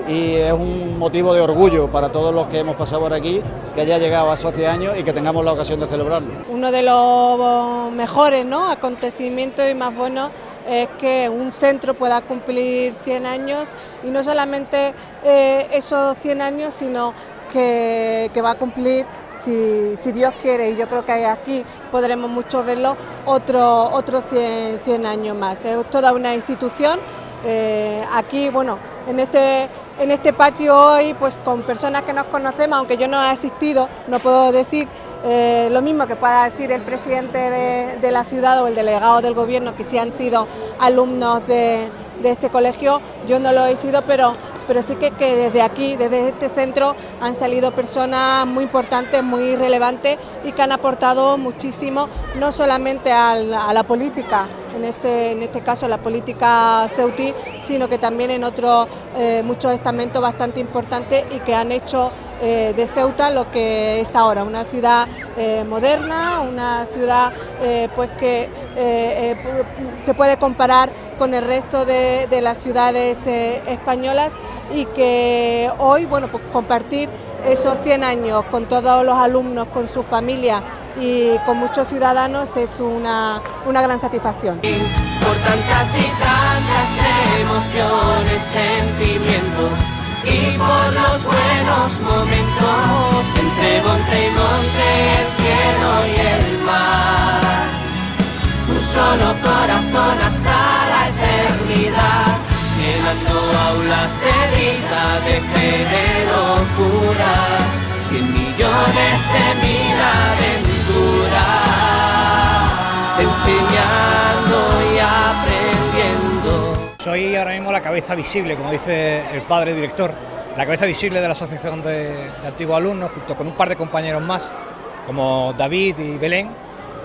y es un motivo de orgullo para todos los que hemos pasado por aquí que haya llegado a esos 100 años y que tengamos la ocasión de celebrarlo. Uno de los mejores, ¿no?, acontecimientos y más buenos es que un centro pueda cumplir 100 años, y no solamente esos 100 años, sino que va a cumplir, si Dios quiere, y yo creo que aquí podremos muchos verlo, otros 100 años más. Es toda una institución. Aquí, bueno, en este patio hoy, pues con personas que nos conocemos, aunque yo no he asistido, no puedo decir lo mismo que pueda decir el presidente de la ciudad o el delegado del gobierno, que sí han sido alumnos de este colegio. Yo no lo he sido, pero sí que desde aquí, desde este centro, han salido personas muy importantes, muy relevantes, y que han aportado muchísimo, no solamente a la política, en este caso la política ceutí, sino que también en otros muchos estamentos bastante importantes, y que han hecho de Ceuta lo que es ahora, una ciudad moderna, una ciudad pues que se puede comparar con el resto de las ciudades españolas, y que hoy, bueno, pues compartir esos 100 años con todos los alumnos, con sus familias y con muchos ciudadanos es una gran satisfacción. Por tantas y tantas emociones, sentimientos, y por los buenos momentos, entre monte y monte, el cielo y el mar. Un solo corazón hasta la eternidad, llenando aulas de vida, de fe, de locuras, 100 millones de mil aventuras, enseñando y aprendiendo. Soy ahora mismo la cabeza visible, como dice el padre director, la cabeza visible de la asociación de antiguos alumnos, junto con un par de compañeros más, como David y Belén,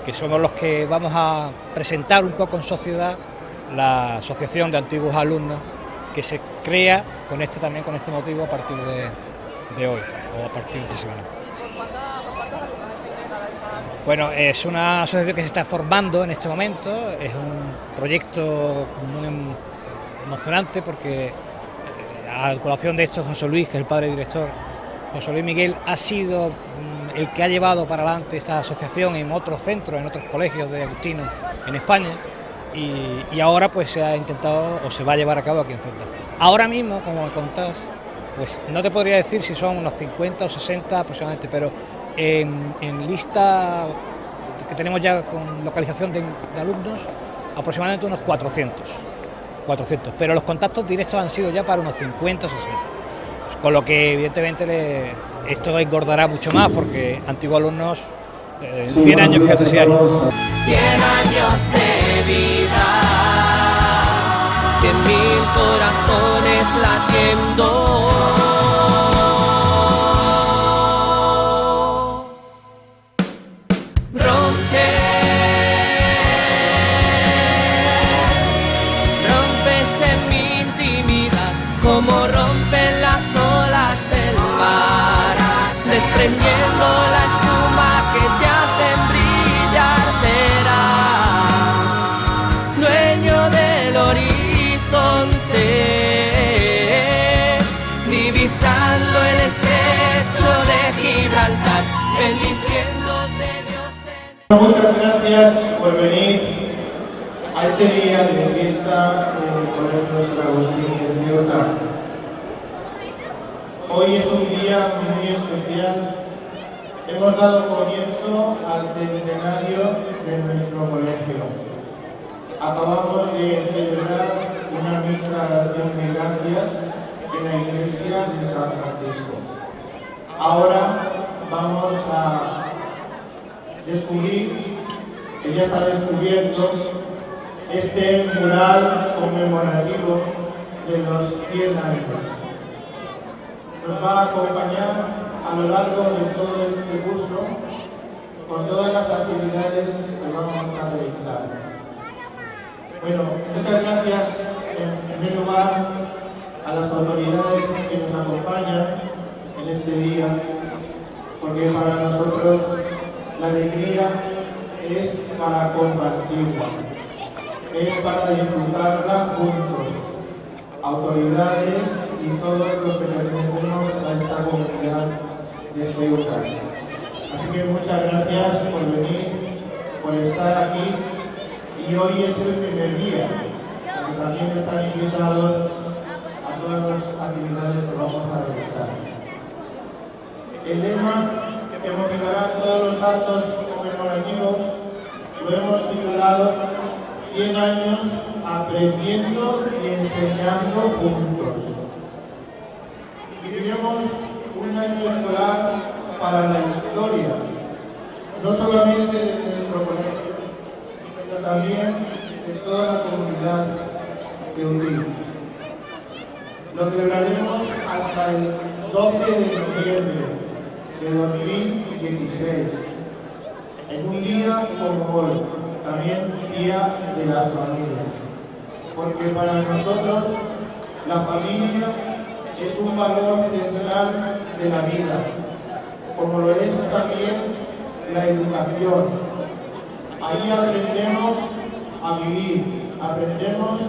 que somos los que vamos a presentar un poco en sociedad la asociación de antiguos alumnos, que se crea con este motivo a partir de hoy, o a partir de esta semana. Bueno, es una asociación que se está formando en este momento, es un proyecto muy emocionante, porque a colación de esto, José Luis, que es el padre director, José Luis Miguel, ha sido el que ha llevado para adelante esta asociación en otros centros, en otros colegios de agustinos en España, y ahora pues se ha intentado o se va a llevar a cabo aquí en Ceuta. Ahora mismo, como me contás, pues no te podría decir si son unos 50 o 60 aproximadamente, pero en lista que tenemos ya con localización de alumnos, aproximadamente unos 400, pero los contactos directos han sido ya para unos 50 o 60, pues con lo que evidentemente esto engordará mucho más, porque antiguos alumnos, 100 años, fíjate si hay. 100 años de vida, 100.000 corazones latiendo. Rompes en mi intimidad, como rompen las olas del mar, desprendiendo la espuma que te hacen brillar. Serás dueño del horizonte, divisando el estrecho de Gibraltar, bendiciendo de Dios en... Muchas gracias por venir a este día de fiesta en el Colegio San Agustín de Ceuta. Hoy es un día muy especial. Hemos dado comienzo al centenario de nuestro colegio. Acabamos de celebrar una misa de acción de gracias en la iglesia de San Francisco. Ahora vamos a descubrir, que ya está descubierto, este mural conmemorativo de los 100 años. Nos va a acompañar a lo largo de todo este curso con todas las actividades que vamos a realizar. Bueno, muchas gracias en primer lugar a las autoridades que nos acompañan en este día, porque para nosotros la alegría es para compartirla, es para disfrutarla juntos, autoridades y todos los que pertenecemos a esta comunidad de Ceuta. Así que muchas gracias por venir, por estar aquí, y hoy es el primer día, porque también están invitados a todas las actividades que vamos a realizar. El lema que motivará todos los actos conmemorativos lo hemos titulado 100 años aprendiendo y enseñando juntos. Viviremos un año escolar para la historia, no solamente de nuestro colegio, sino también de toda la comunidad ceutina. Lo celebraremos hasta el 12 de noviembre de 2016, en un día como hoy, también Día de las Familias, porque para nosotros la familia es un valor central de la vida, como lo es también la educación. Ahí aprendemos a vivir, aprendemos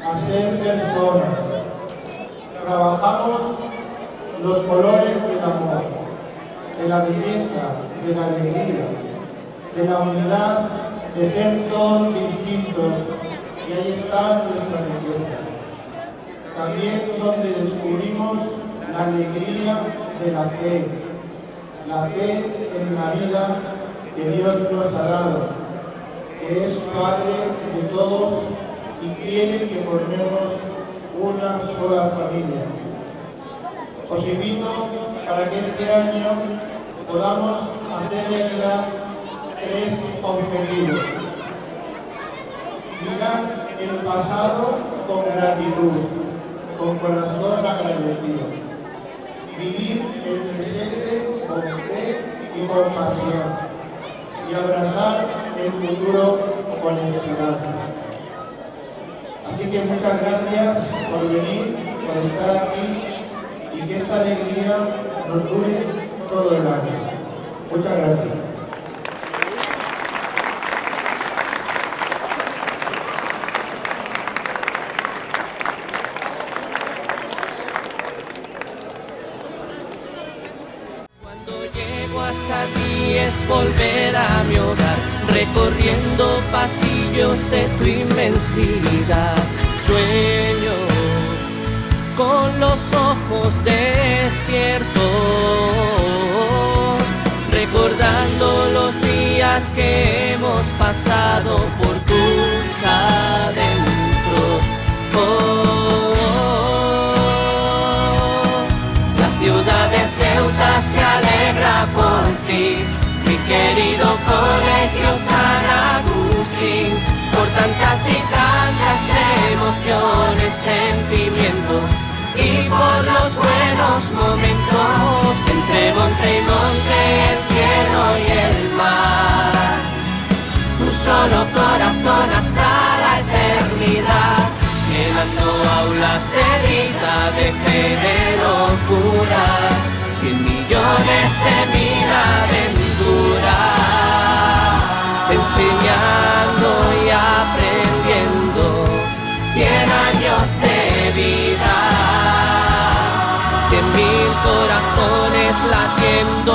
a ser personas, trabajamos los colores del amor, de la belleza, de la alegría, de la unidad, de ser todos distintos, y ahí está nuestra riqueza. También donde descubrimos la alegría de la fe en la vida que Dios nos ha dado, que es Padre de todos y quiere que formemos una sola familia. Os invito para que este año podamos hacer realidad 3 objetivos. Mirar el pasado con gratitud, con corazón agradecido. Vivir el presente con fe y con pasión. Y abrazar el futuro con esperanza. Así que muchas gracias por venir, por estar aquí, y que esta alegría nos dure todo el año. Muchas gracias. Cuando llego hasta ti es volver a mi hogar, recorriendo pasillos de tu inmensidad. Sueño con los ojos despiertos, recordando los días que hemos pasado por tus adentros. La ciudad de Ceuta se alegra por ti, mi querido colegio San Agustín, por tantas y tantas emociones, sentimientos, y por los buenos momentos, entre monte y monte, el cielo y el mar. Un solo corazón hasta la eternidad, llenando aulas de vida, de fe, de locura, 100 millones de mil aventuras, enseñando y aprendiendo, 100 años de vida, 100.000 corazones latiendo.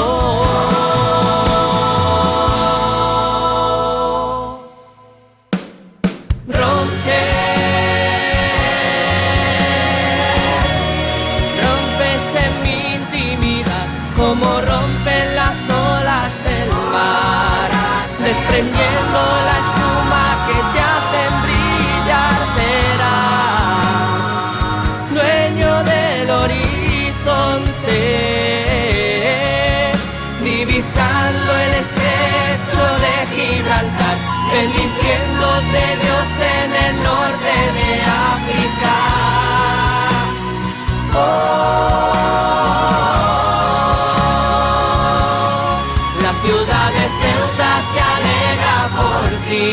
Rompes en mi intimidad, como rompen las olas del mar, desprendiendo la espuma que te hacen brillar. Serás dueño del horizonte, divisando el estrecho de Gibraltar, bendiciendo de Dios en el norte de África. de Ceuta se alegra por ti,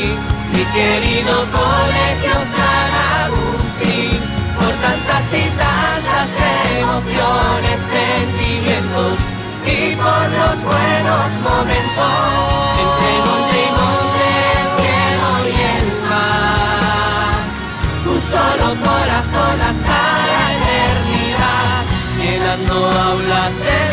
mi querido colegio San Agustín, por tantas y tantas emociones, sentimientos y por los buenos momentos, entre monte y monte, el cielo y el mar, un solo corazón hasta la eternidad, llenando aulas de